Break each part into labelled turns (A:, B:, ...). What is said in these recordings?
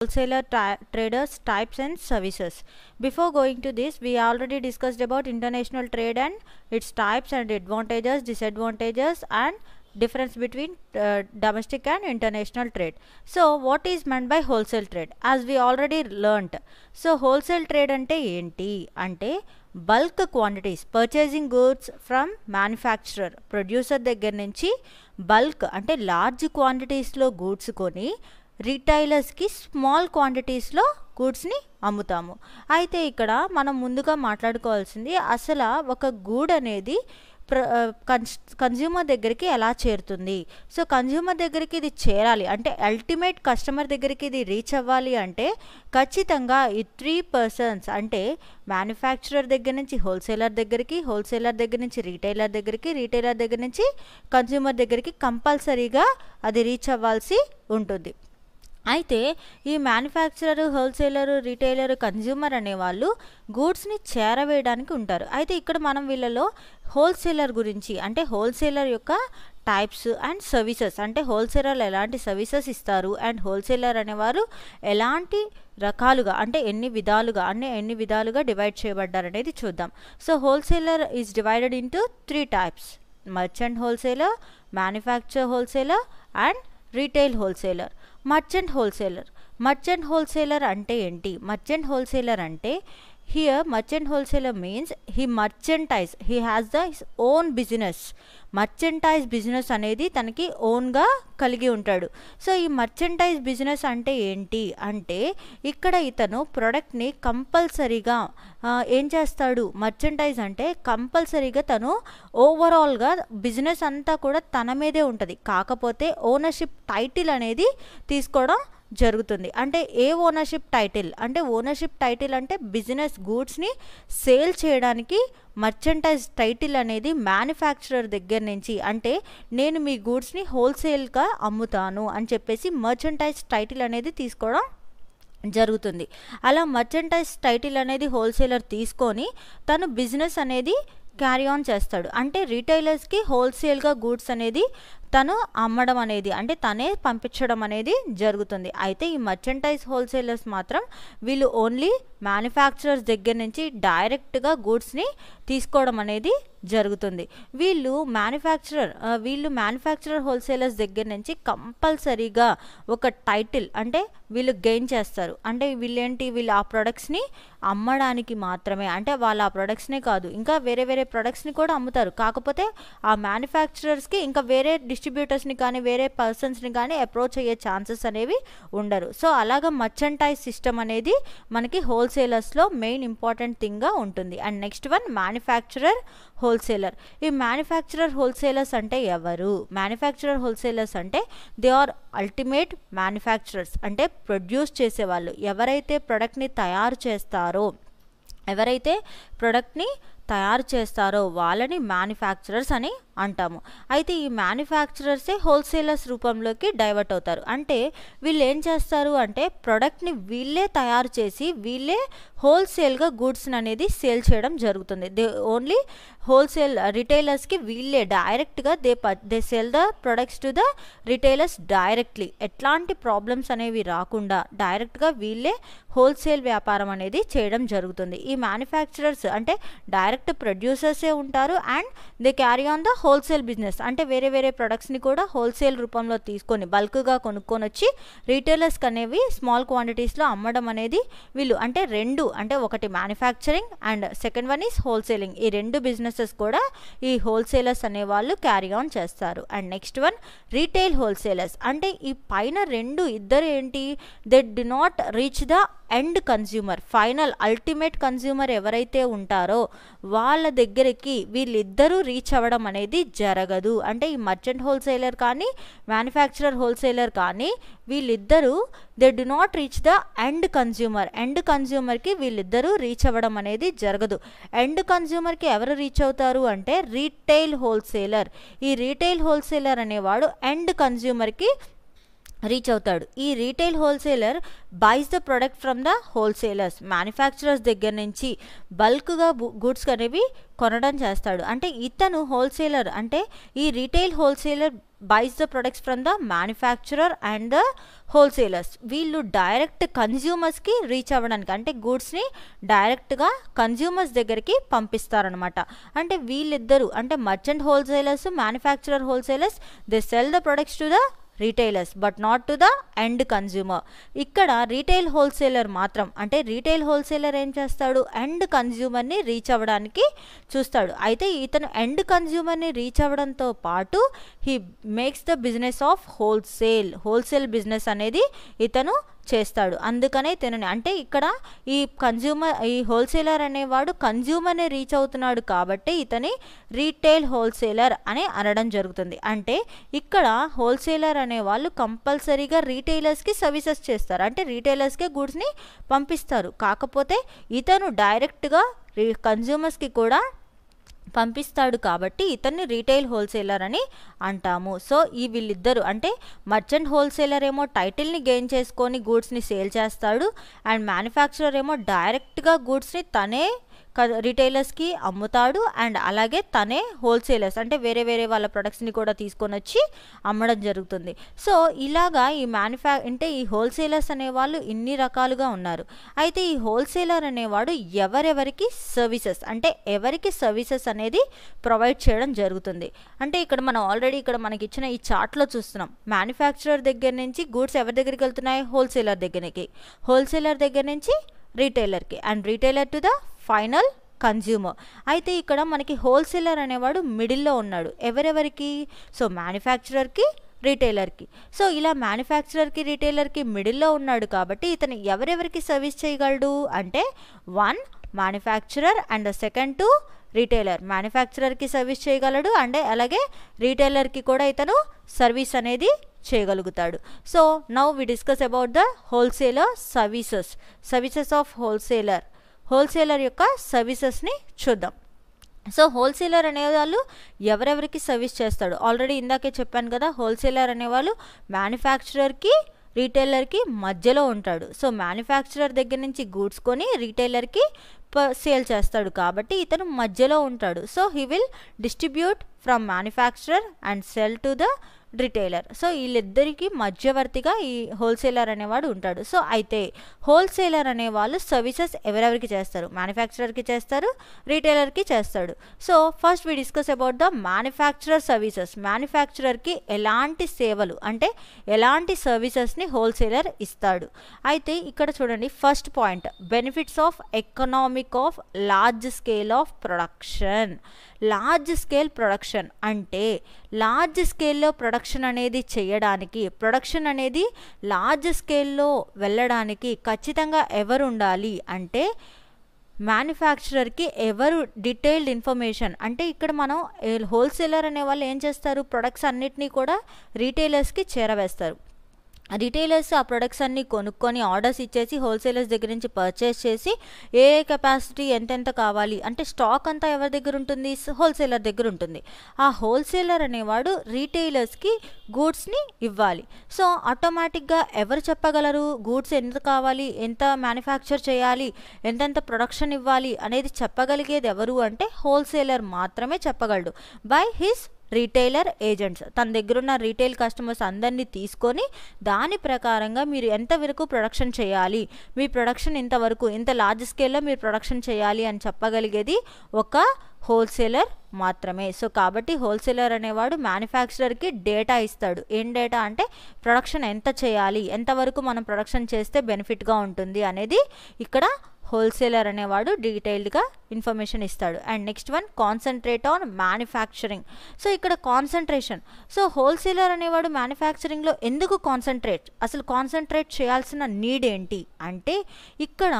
A: wholesaler traders types and services. Before going to this, we already discussed about international trade and its types and advantages, disadvantages, and difference between domestic and international trade. So what is meant by wholesale trade? As we already learnt, so wholesale trade ante enti ante bulk quantities, purchasing goods from manufacturer, producer దగ్గర నుంచి bulk అంటే large క్వాంటిటీస్లో goods కొని రీటైలర్స్కి small క్వాంటిటీస్లో గూడ్స్ని అమ్ముతాము. అయితే ఇక్కడ మనం ముందుగా మాట్లాడుకోవాల్సింది అసలు ఒక గూడ్ అనేది కన్జ్యూమర్ దగ్గరికి ఎలా చేరుతుంది. సో కన్జ్యూమర్ దగ్గరికి ఇది చేరాలి అంటే అల్టిమేట్ కస్టమర్ దగ్గరికి ఇది రీచ్ అవ్వాలి అంటే ఖచ్చితంగా ఈ 3 పర్సన్స్ అంటే మ్యానుఫ్యాక్చరర్ దగ్గర నుంచి హోల్సేలర్ దగ్గరికి, హోల్సేలర్ దగ్గర నుంచి రీటైలర్ దగ్గరికి, రీటైలర్ దగ్గర నుంచి కన్జ్యూమర్ దగ్గరికి కంపల్సరీగా అది రీచ్ అవ్వాల్సి ఉంటుంది. అయితే ఈ మ్యానుఫ్యాక్చరర్, హోల్సేలర్, రీటైలర్, కన్జ్యూమర్ అనేవాళ్ళు గూడ్స్ని చేరవేయడానికి ఉంటారు. అయితే ఇక్కడ మనం వీళ్ళలో హోల్సేలర్ గురించి అంటే హోల్సేలర్ యొక్క టైప్స్ అండ్ సర్వీసెస్ అంటే హోల్సేలర్ ఎలాంటి సర్వీసెస్ ఇస్తారు అండ్ హోల్సేలర్ అనేవారు ఎలాంటి రకాలుగా అంటే ఎన్ని విధాలుగా డివైడ్ చేయబడ్డారు అనేది చూద్దాం. So wholesaler is divided into 3 types: merchant wholesaler, manufacture wholesaler and retail wholesaler. Merchant wholesaler అంటే ఏంటి? మర్చెంట్ హోల్సేలర్ అంటే here merchant wholesaler means he has the his own business. Merchandise business అనేది తనకి ఓన్గా కలిగి ఉంటాడు. సో ఈ మర్చెంటైజ్ బిజినెస్ అంటే ఏంటి అంటే ఇక్కడ ఇతను ప్రొడక్ట్ని కంపల్సరీగా ఏం చేస్తాడు? మర్చెంటైజ్ అంటే కంపల్సరీగా తను ఓవరాల్గా బిజినెస్ అంతా కూడా తన మీదే ఉంటుంది. కాకపోతే ఓనర్షిప్ టైటిల్ అనేది తీసుకోవడం జరుగుతుంది. అంటే ఏ ఓనర్షిప్ టైటిల్ అంటే బిజినెస్ గూడ్స్ని సేల్ చేయడానికి మర్చెంటైజ్ టైటిల్ అనేది మ్యానుఫ్యాక్చరర్ దగ్గర నుంచి అంటే నేను మీ గూడ్స్ని హోల్సేల్గా అమ్ముతాను అని చెప్పేసి మర్చెంటైజ్ టైటిల్ అనేది తీసుకోవడం జరుగుతుంది. అలా మర్చెంటైజ్ టైటిల్ అనేది హోల్సేలర్ తీసుకొని తను బిజినెస్ అనేది క్యారీ ఆన్ చేస్తాడు. అంటే రీటైలర్స్కి హోల్సేల్గా గూడ్స్ అనేది తను అమ్మడం అనేది అంటే తనే పంపించడం అనేది జరుగుతుంది. అయితే ఈ మర్చెంటైజ్ హోల్సేలర్స్ మాత్రం వీళ్ళు ఓన్లీ మ్యానుఫ్యాక్చరర్స్ దగ్గర నుంచి డైరెక్ట్గా గూడ్స్ని తీసుకోవడం అనేది జరుగుతుంది. వీళ్ళు మ్యానుఫ్యాక్చరర్ హోల్సేలర్స్ దగ్గర నుంచి కంపల్సరీగా ఒక టైటిల్ అంటే వీళ్ళు గెయిన్ చేస్తారు. అంటే వీళ్ళు ఆ ప్రొడక్ట్స్ని అమ్మడానికి మాత్రమే అంటే వాళ్ళు ఆ ప్రొడక్ట్స్నే కాదు ఇంకా వేరే ప్రొడక్ట్స్ని కూడా అమ్ముతారు. కాకపోతే ఆ మ్యానుఫ్యాక్చరర్స్కి ఇంకా వేరే డిస్ట్రిబ్యూటర్స్ని కానీ వేరే పర్సన్స్ని కానీ అప్రోచ్ అయ్యే ఛాన్సెస్ అనేవి ఉండరు. సో అలాగా మర్చెంటైజ్ సిస్టమ్ అనేది మనకి హోల్సేలర్స్లో మెయిన్ ఇంపార్టెంట్ థింగ్గా ఉంటుంది. And next one manufacturer wholesaler. ఈ మ్యానుఫ్యాక్చరర్ హోల్సేలర్స్ అంటే ఎవరు? మ్యానుఫ్యాక్చరర్ హోల్సేలర్స్ అంటే దే ఆర్ అల్టిమేట్ మ్యానుఫ్యాక్చరర్స్ అంటే ప్రొడ్యూస్ చేసేవాళ్ళు. ఎవరైతే ప్రొడక్ట్ని తయారు చేస్తారో వాళ్ళని మ్యానుఫ్యాక్చరర్స్ అని అంటాము. అయితే ఈ మ్యానుఫ్యాక్చరర్సే హోల్సేలర్స్ రూపంలోకి డైవర్ట్ అవుతారు. అంటే వీళ్ళు ఏం చేస్తారు అంటే ప్రొడక్ట్ని వీళ్ళే తయారు చేసి వీళ్ళే హోల్సేల్గా గూడ్స్ని అనేది సేల్ చేయడం జరుగుతుంది. దే ఓన్లీ హోల్సేల్ రిటైలర్స్కి వీళ్ళే డైరెక్ట్గా they sell the products to the retailers directly. ఎట్లాంటి ప్రాబ్లమ్స్ అనేవి రాకుండా డైరెక్ట్గా వీళ్ళే హోల్సేల్ వ్యాపారం అనేది చేయడం జరుగుతుంది. ఈ మ్యానుఫ్యాక్చరర్స్ అంటే డైరెక్ట్ ప్రొడ్యూసర్సే ఉంటారు and they carry on the wholesale business అంటే వేరే ప్రొడక్ట్స్ని కూడా హోల్సేల్ రూపంలో తీసుకొని బల్క్గా కొనుక్కొని వచ్చి రీటైలర్స్కి అనేవి స్మాల్ క్వాంటిటీస్లో అమ్మడం అనేది వీళ్ళు అంటే అంటే ఒకటి manufacturing and second one is wholesaling. ఈ 2 బిజినెసెస్ కూడా ఈ హోల్సేలర్స్ అనేవాళ్ళు క్యారీ ఆన్ చేస్తారు. And next one retail wholesalers అంటే ఈ పైన ఇద్దరు ఏంటి? They do not reach the end consumer. Final ultimate consumer ఎవరైతే ఉంటారో వాళ్ళ దగ్గరికి వీళ్ళిద్దరూ రీచ్ అవ్వడం అనేది జరగదు. అంటే ఈ మర్చెంట్ హోల్సేలర్ కానీ మ్యానుఫ్యాక్చరర్ హోల్సేలర్ కానీ వీళ్ళిద్దరూ they do not reach the end కన్జ్యూమర్కి వీళ్ళిద్దరూ రీచ్ అవ్వడం అనేది జరగదు. ఎండ్ కన్జ్యూమర్కి ఎవరు రీచ్ అవుతారు అంటే రీటైల్ హోల్సేలర్. ఈ రీటైల్ హోల్సేలర్ అనేవాడు ఎండ్ కన్జ్యూమర్కి రీచ్ అవుతాడు. ఈ retail wholesaler buys the product from the wholesalers. Manufacturers దగ్గర నుంచి బల్క్గా గూడ్స్ అనేవి కొనడం చేస్తాడు. అంటే ఇతను హోల్సేలర్ అంటే ఈ retail wholesaler buys the products from the manufacturer and the wholesalers. వీళ్ళు డైరెక్ట్ కన్జ్యూమర్స్కి రీచ్ అవ్వడానికి అంటే గూడ్స్ని డైరెక్ట్గా కన్జ్యూమర్స్ దగ్గరికి పంపిస్తారనమాట. అంటే వీళ్ళిద్దరూ అంటే merchant wholesalers, manufacturer wholesalers, they sell the products to the retailers but not to the end consumer. ఇక్కడ retail wholesaler మాత్రం అంటే రీటైల్ హోల్సేలర్ ఏం చేస్తాడు, ఎండ్ కన్జ్యూమర్ని రీచ్ అవ్వడానికి చూస్తాడు. అయితే ఇతను ఎండ్ కన్జ్యూమర్ని రీచ్ అవ్వడంతో పాటు he makes the business of wholesale business అనేది ఇతను చేస్తాడు. అందుకనే తినని అంటే ఇక్కడ ఈ హోల్సేలర్ అనేవాడు కన్జ్యూమర్ని రీచ్ అవుతున్నాడు కాబట్టి ఇతని రీటైల్ హోల్సేలర్ అని అనడం జరుగుతుంది. అంటే ఇక్కడ హోల్సేలర్ అనేవాళ్ళు కంపల్సరీగా రీటైలర్స్కి సర్వీసెస్ చేస్తారు, అంటే రీటైలర్స్కే గూడ్స్ని పంపిస్తారు. కాకపోతే ఇతను డైరెక్ట్గా కన్జ్యూమర్స్కి కూడా పంపిస్తాడు కాబట్టి ఇతన్ని రీటైల్ హోల్సేలర్ అని అంటాము. సో వీళ్ళిద్దరు అంటే మర్చెంట్ హోల్సేలర్ ఏమో టైటిల్ని గెయిన్ చేసుకొని గూడ్స్ని సేల్ చేస్తాడు, అండ్ మ్యానుఫ్యాక్చరర్ ఏమో డైరెక్ట్గా గూడ్స్ని తనే రిటైలర్స్కి అమ్ముతాడు, అండ్ అలాగే తనే హోల్సేలర్స్ అంటే వేరే వేరే వాళ్ళ ప్రొడక్ట్స్ని కూడా తీసుకొని వచ్చి అమ్మడం జరుగుతుంది. సో ఇలాగా ఈ హోల్సేలర్స్ అనేవాళ్ళు ఇన్ని రకాలుగా ఉన్నారు. అయితే ఈ హోల్సేలర్ అనేవాడు ఎవరెవరికి సర్వీసెస్ అంటే ఎవరికి సర్వీసెస్ అనేది ప్రొవైడ్ చేయడం జరుగుతుంది. అంటే ఇక్కడ మనం ఆల్రెడీ ఇక్కడ మనకి ఇచ్చిన ఈ చార్ట్లో చూస్తున్నాం. మ్యానుఫ్యాక్చరర్ దగ్గర నుంచి గూడ్స్ ఎవరి దగ్గరికి వెళ్తున్నాయి, హోల్సేలర్ దగ్గరికి, హోల్సేలర్ దగ్గర నుంచి రీటైలర్కి, and retailer to the final consumer. అయితే ఇక్కడ మనకి హోల్సేలర్ అనేవాడు మిడిల్లో ఉన్నాడు. ఎవరెవరికి, సో మ్యానుఫ్యాక్చరర్కి, రీటైలర్కి. సో ఇలా మ్యానుఫ్యాక్చరర్కి, రీటైలర్కి మిడిల్లో ఉన్నాడు కాబట్టి ఇతను ఎవరెవరికి సర్వీస్ చేయగలడు అంటే 1 manufacturer and the second 2 retailer. మ్యానుఫ్యాక్చరర్కి సర్వీస్ చేయగలడు అండ్ అలాగే రీటైలర్కి కూడా ఇతను సర్వీస్ అనేది చేయగలుగుతాడు. So now we discuss about the wholesaler services of wholesaler యొక్క సర్వీసెస్ని చూద్దాం. సో హోల్సేలర్ అనేవాళ్ళు ఎవరెవరికి సర్వీస్ చేస్తాడు, ఆల్రెడీ ఇందాకే చెప్పాను కదా, హోల్సేలర్ అనేవాళ్ళు మ్యానుఫ్యాక్చరర్కి, రీటైలర్కి మధ్యలో ఉంటాడు. సో మ్యానుఫ్యాక్చరర్ దగ్గర నుంచి గూడ్స్ కొని రీటైలర్కి సేల్ చేస్తాడు కాబట్టి ఇతను మధ్యలో ఉంటాడు. So he will distribute from manufacturer and cell to the retailer. So వీళ్ళిద్దరికి మధ్యవర్తిగా ఈ హోల్సేలర్ అనేవాడు ఉంటాడు. సో అయితే హోల్సేలర్ అనేవాళ్ళు సర్వీసెస్ ఎవరెవరికి చేస్తారు, మ్యానుఫ్యాక్చరర్కి చేస్తారు, రీటైలర్కి చేస్తాడు. So first we discuss about the manufacturer services. మ్యానుఫ్యాక్చరర్కి ఎలాంటి సేవలు అంటే ఎలాంటి సర్వీసెస్ని హోల్సేలర్ ఇస్తాడు. అయితే ఇక్కడ చూడండి, first point benefits of economic of large scale of production. Large scale production అంటే లార్జ్ స్కేల్లో ప్రొడక్షన్ అనేది చేయడానికి, ప్రొడక్షన్ అనేది లార్జ్ స్కేల్లో వెళ్ళడానికి ఖచ్చితంగా ఎవరు ఉండాలి అంటే మ్యానుఫ్యాక్చరర్కి ఎవరు డీటెయిల్డ్ ఇన్ఫర్మేషన్ అంటే ఇక్కడ మనం హోల్సేలర్ అనే వాళ్ళు ఏం చేస్తారు, ప్రొడక్ట్స్ అన్నిటినీ కూడా రీటైలర్స్కి చేరవేస్తారు. రీటైలర్స్ ఆ ప్రొడక్ట్స్ అన్నీ కొనుక్కొని ఆర్డర్స్ ఇచ్చేసి హోల్సేలర్స్ దగ్గర నుంచి పర్చేస్ చేసి ఏ కెపాసిటీ ఎంతెంత కావాలి అంటే స్టాక్ అంతా ఎవరి దగ్గర ఉంటుంది, హోల్సేలర్ దగ్గర ఉంటుంది. ఆ హోల్సేలర్ అనేవాడు రీటైలర్స్కి గూడ్స్ని ఇవ్వాలి. సో ఆటోమేటిక్గా ఎవరు చెప్పగలరు గూడ్స్ ఎంత కావాలి, ఎంత మ్యానుఫ్యాక్చర్ చేయాలి, ఎంతెంత ప్రొడక్షన్ ఇవ్వాలి అనేది చెప్పగలిగేది ఎవరు అంటే హోల్సేలర్ మాత్రమే చెప్పగలడు బై హిస్ రీటైలర్ ఏజెంట్స్. తన దగ్గరున్న రీటైల్ కస్టమర్స్ అందరినీ తీసుకొని దాని ప్రకారంగా మీరు ఎంతవరకు ప్రొడక్షన్ చేయాలి, మీ ప్రొడక్షన్ ఇంతవరకు ఇంత లార్జ్ స్కేల్లో మీరు ప్రొడక్షన్ చేయాలి అని చెప్పగలిగేది ఒక హోల్సేలర్ మాత్రమే. సో కాబట్టి హోల్సేలర్ అనేవాడు మ్యానుఫ్యాక్చరర్కి డేటా ఇస్తాడు. ఏం డేటా అంటే ప్రొడక్షన్ ఎంత చేయాలి, ఎంతవరకు మనం ప్రొడక్షన్ చేస్తే బెనిఫిట్గా ఉంటుంది అనేది ఇక్కడ హోల్సేలర్ అనేవాడు డీటెయిల్డ్గా ఇన్ఫర్మేషన్ ఇస్తాడు. And next one concentrate on manufacturing. So ఇక్కడ కాన్సన్ట్రేషన్. సో హోల్సేలర్ అనేవాడు మ్యానుఫ్యాక్చరింగ్లో ఎందుకు అసలు కాన్సన్ట్రేట్ చేయాల్సిన నీడ్ ఏంటి అంటే ఇక్కడ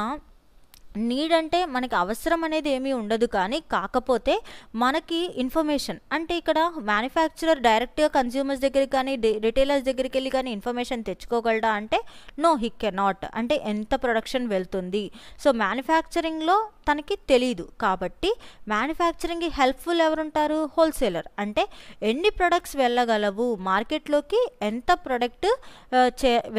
A: నీడ్ అంటే మనకి అవసరం అనేది ఏమీ ఉండదు, కానీ కాకపోతే మనకి ఇన్ఫర్మేషన్ అంటే ఇక్కడ మ్యానుఫ్యాక్చరర్ డైరెక్ట్గా కన్జ్యూమర్స్ దగ్గరికి కానీ రిటైలర్స్ దగ్గరికి వెళ్ళి కానీ ఇన్ఫర్మేషన్ తెచ్చుకోగలడా అంటే నో, హీ కెనాట్. అంటే ఎంత ప్రొడక్షన్ వెళ్తుంది, సో మ్యానుఫ్యాక్చరింగ్లో తనకి తెలీదు. కాబట్టి మ్యానుఫ్యాక్చరింగ్కి హెల్ప్ఫుల్ ఎవరుంటారు, హోల్సేలర్. అంటే ఎన్ని ప్రొడక్ట్స్ వెళ్ళగలవు మార్కెట్లోకి, ఎంత ప్రొడక్ట్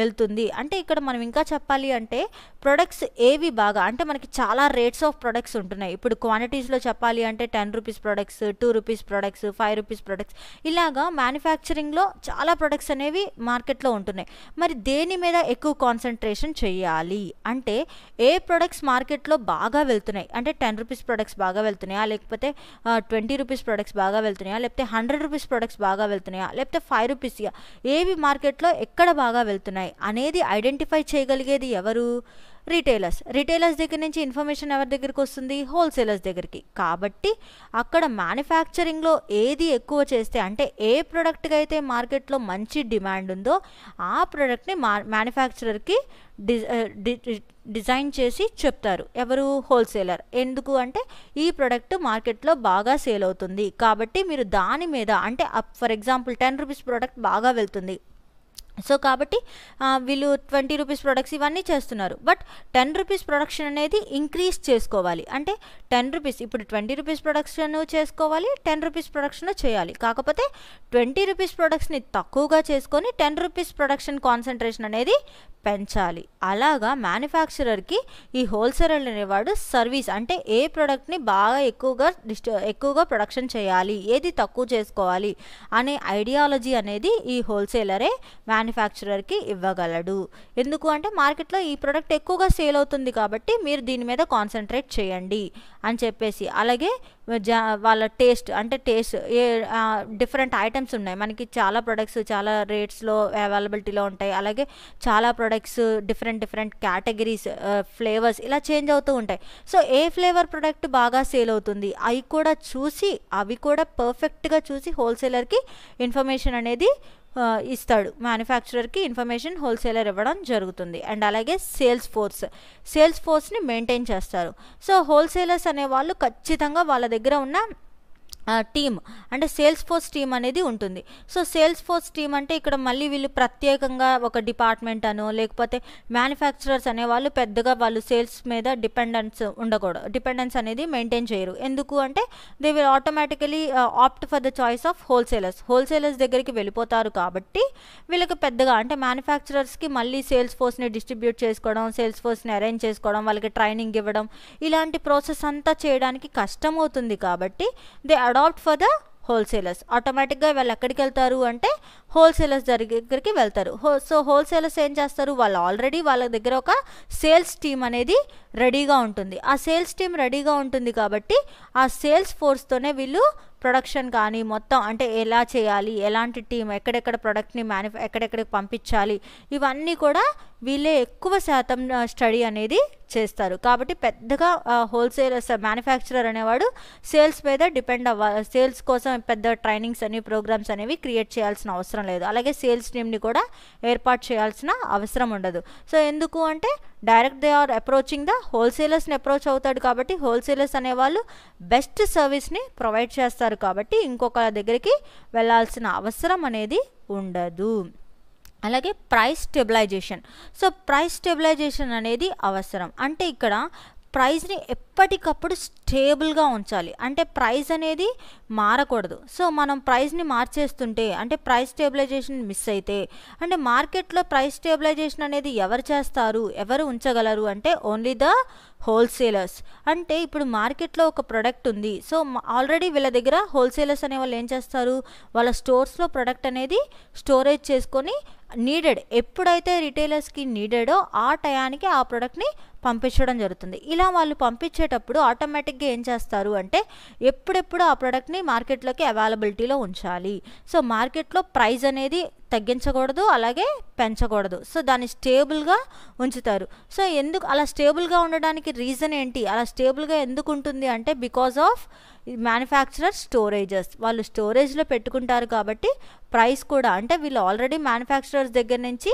A: వెళ్తుంది అంటే ఇక్కడ మనం ఇంకా చెప్పాలి అంటే ప్రొడక్ట్స్ ఏవి బాగా అంటే మనకి మనకి చాలా రేట్స్ ఆఫ్ ప్రొడక్ట్స్ ఉంటున్నాయి. ఇప్పుడు క్వాంటిటీస్లో చెప్పాలి అంటే 10 rupees products, 2 rupees products, 5 rupees products, ఇలాగా మ్యానుఫ్యాక్చరింగ్లో చాలా ప్రొడక్ట్స్ అనేవి మార్కెట్లో ఉంటున్నాయి. మరి దేని మీద ఎక్కువ కాన్సన్ట్రేషన్ చేయాలి అంటే, ఏ ప్రొడక్ట్స్ మార్కెట్లో బాగా వెళ్తున్నాయి అంటే 10 రూపీస్ ప్రొడక్ట్స్ బాగా వెళ్తున్నాయా, లేకపోతే 20 రూపీస్ ప్రొడక్ట్స్ బాగా వెళ్తున్నాయా, లేకపోతే 100 రూపీస్ ప్రొడక్ట్స్ బాగా వెళ్తున్నాయా, లేకపోతే 5 రూపీస్, ఏవి మార్కెట్లో ఎక్కడ బాగా వెళ్తున్నాయి అనేది ఐడెంటిఫై చేయగలిగేది ఎవరు? రిటైలర్స్ దగ్గర నుంచి ఇన్ఫర్మేషన్ ఎవరి దగ్గరికి వస్తుంది? హోల్సేలర్స్ దగ్గరికి. కాబట్టి అక్కడ మ్యానుఫ్యాక్చరింగ్లో ఏది ఎక్కువ చేస్తే అంటే ఏ ప్రోడక్ట్కి అయితే మార్కెట్లో మంచి డిమాండ్ ఉందో ఆ ప్రోడక్ట్ని మ్యానుఫ్యాక్చరర్కి డిజైన్ చేసి చెప్తారు. ఎవరు? హోల్సేలర్. ఎందుకు అంటే ఈ ప్రోడక్ట్ మార్కెట్లో బాగా సేల్ అవుతుంది కాబట్టి మీరు దాని మీద అంటే ఫర్ ఎగ్జాంపుల్ 10 రూపీస్ ప్రోడక్ట్ బాగా వెళ్తుంది, సో కాబట్టి వీళ్ళు 20 రూపీస్ ప్రొడక్ట్స్ ఇవన్నీ చేస్తున్నారు. బట్ 10 రూపీస్ ప్రొడక్షన్ అనేది ఇంక్రీజ్ చేసుకోవాలి. అంటే 10 రూపీస్ ఇప్పుడు 20 రూపీస్ ప్రొడక్షన్ చేసుకోవాలి, 10 రూపీస్ ప్రొడక్షన్ చేయాలి. కాకపోతే 20 రూపీస్ ప్రొడక్ట్స్ని తక్కువగా చేసుకొని 10 రూపీస్ ప్రొడక్షన్ కాన్సన్ట్రేషన్ అనేది పెంచాలి. అలాగా మ్యానుఫ్యాక్చరర్కి ఈ హోల్సేలర్ అనేవాడు సర్వీస్ అంటే ఏ ప్రోడక్ట్ని బాగా ఎక్కువగా ప్రొడక్షన్ చేయాలి, ఏది తక్కువ చేసుకోవాలి అనే ఐడియాలజీ అనేది ఈ హోల్సేలరే మ్యానుఫ్యాక్చరర్కి ఇవ్వగలడు. ఎందుకు అంటే మార్కెట్లో ఈ ప్రోడక్ట్ ఎక్కువగా సేల్ అవుతుంది కాబట్టి మీరు దీని మీద కాన్సన్ట్రేట్ చేయండి అని చెప్పేసి. అలాగే వాళ్ళ టేస్ట్ డిఫరెంట్ ఐటమ్స్ ఉన్నాయి మనకి, చాలా ప్రొడక్ట్స్ చాలా రేట్స్లో అవైలబిలిటీలో ఉంటాయి. అలాగే చాలా ప్రొడక్ట్స్ డిఫరెంట్ కేటగిరీస్, ఫ్లేవర్స్ ఇలా చేంజ్ అవుతూ ఉంటాయి. సో ఏ ఫ్లేవర్ ప్రొడక్ట్ బాగా సేల్ అవుతుంది అవి కూడా పర్ఫెక్ట్గా చూసి హోల్సేలర్కి ఇన్ఫర్మేషన్ అనేది ఇస్తాడు. మ్యానుఫ్యాక్చరర్కి ఇన్ఫర్మేషన్ హోల్సేలర్ ఇవ్వడం జరుగుతుంది. అండ్ అలాగే సేల్స్ ఫోర్స్ని మెయింటైన్ చేస్తారు. సో హోల్సేలర్స్ అనే వాళ్ళు ఖచ్చితంగా వాళ్ళ దగ్గర ఉన్న టీమ్ అంటే సేల్స్ ఫోర్స్ టీమ్ అనేది ఉంటుంది. సో సేల్స్ ఫోర్స్ టీమ్ అంటే ఇక్కడ మళ్ళీ వీళ్ళు ప్రత్యేకంగా ఒక డిపార్ట్మెంట్ అనో లేకపోతే మ్యానుఫ్యాక్చరర్స్ అనేవాళ్ళు పెద్దగా వాళ్ళు సేల్స్ మీద డిపెండెన్స్ అనేది మెయింటైన్ చేయరు. ఎందుకు అంటే they will automatically opt for the choice of wholesalers దగ్గరికి వెళ్ళిపోతారు. కాబట్టి వీళ్ళకి పెద్దగా అంటే మ్యానుఫ్యాక్చరర్స్కి మళ్ళీ సేల్స్ ఫోర్స్ని డిస్ట్రిబ్యూట్ చేసుకోవడం, సేల్స్ ఫోర్స్ని అరేంజ్ చేసుకోవడం, వాళ్ళకి ట్రైనింగ్ ఇవ్వడం ఇలాంటి ప్రాసెస్ అంతా చేయడానికి కష్టం అవుతుంది. కాబట్టి they adapt for the wholesalers. ఆటోమేటిక్గా వాళ్ళు ఎక్కడికి వెళ్తారు అంటే హోల్సేలర్స్ దగ్గరికి వెళ్తారు. సో హోల్సేలర్స్ ఏం చేస్తారు, వాళ్ళు ఆల్రెడీ వాళ్ళ దగ్గర ఒక సేల్స్ టీమ్ అనేది రెడీగా ఉంటుంది. ఆ సేల్స్ టీమ్ రెడీగా ఉంటుంది కాబట్టి ఆ సేల్స్ ఫోర్స్తోనే వీళ్ళు ప్రొడక్షన్ కానీ మొత్తం అంటే ఎలా చేయాలి, ఎలాంటి టీం, ఎక్కడెక్కడ ప్రోడక్ట్ని ఎక్కడెక్కడికి పంపించాలి, ఇవన్నీ కూడా వీళ్ళే ఎక్కువ శాతం స్టడీ అనేది చేస్తారు. కాబట్టి పెద్దగా హోల్సేలర్స్ మ్యానుఫ్యాక్చరర్ అనేవాడు సేల్స్ మీద సేల్స్ కోసం పెద్ద ట్రైనింగ్స్ అని ప్రోగ్రామ్స్ అనేవి క్రియేట్ చేయాల్సిన అవసరం లేదు. అలాగే సేల్స్ టీమ్ని కూడా ఏర్పాటు చేయాల్సిన అవసరం ఉండదు. సో ఎందుకు అంటే direct they are approaching the హోల్సేలర్స్ని అప్రోచ్ అవుతాడు కాబట్టి హోల్సేలర్స్ అనేవాళ్ళు బెస్ట్ సర్వీస్ని ప్రొవైడ్ చేస్తారు కాబట్టి ఇంకొక దగ్గరికి వెళ్ళాల్సిన అవసరం అనేది ఉండదు. అలాగే ప్రైస్ స్టెబిలైజేషన్ అనేది అవసరం. అంటే ఇక్కడ ప్రైస్ని ఎప్పటికప్పుడు స్టేబుల్గా ఉంచాలి. అంటే ప్రైస్ అనేది మారకూడదు. సో మనం ప్రైస్ని మార్చేస్తుంటే అంటే ప్రైస్ స్టెబిలైజేషన్ మిస్ అయితే అంటే మార్కెట్లో ప్రైస్ స్టెబిలైజేషన్ అనేది ఎవరు ఉంచగలరు అంటే ఓన్లీ ద హోల్సేలర్స్. అంటే ఇప్పుడు మార్కెట్లో ఒక ప్రోడక్ట్ ఉంది, సో ఆల్రెడీ వీళ్ళ దగ్గర హోల్సేలర్స్ అనే వాళ్ళు ఏం చేస్తారు, వాళ్ళ స్టోర్స్లో ప్రోడక్ట్ అనేది స్టోరేజ్ చేసుకొని ఎప్పుడైతే రిటైలర్స్కి నీడెడో ఆ టయానికి ఆ ప్రోడక్ట్ని పంపించడం జరుగుతుంది. ఇలా వాళ్ళు పంపించేటప్పుడు ఆటోమేటిక్గా ఏం చేస్తారు అంటే ఎప్పుడెప్పుడు ఆ ప్రోడక్ట్ని మార్కెట్లోకి అవైలబిలిటీలో ఉంచాలి. సో మార్కెట్లో ప్రైస్ అనేది తగ్గించకూడదు, అలాగే పెంచకూడదు. సో దాన్ని స్టేబుల్గా ఉంచుతారు. సో ఎందుకు అలా స్టేబుల్గా ఉండడానికి రీజన్ ఏంటి, అలా స్టేబుల్గా ఎందుకు ఉంటుంది అంటే బికాజ్ ఆఫ్ మ్యానుఫ్యాక్చరర్ స్టోరేజెస్. వాళ్ళు స్టోరేజ్లో పెట్టుకుంటారు కాబట్టి ప్రైస్ కూడా అంటే వీళ్ళు ఆల్రెడీ మ్యానుఫ్యాక్చరర్స్ దగ్గర నుంచి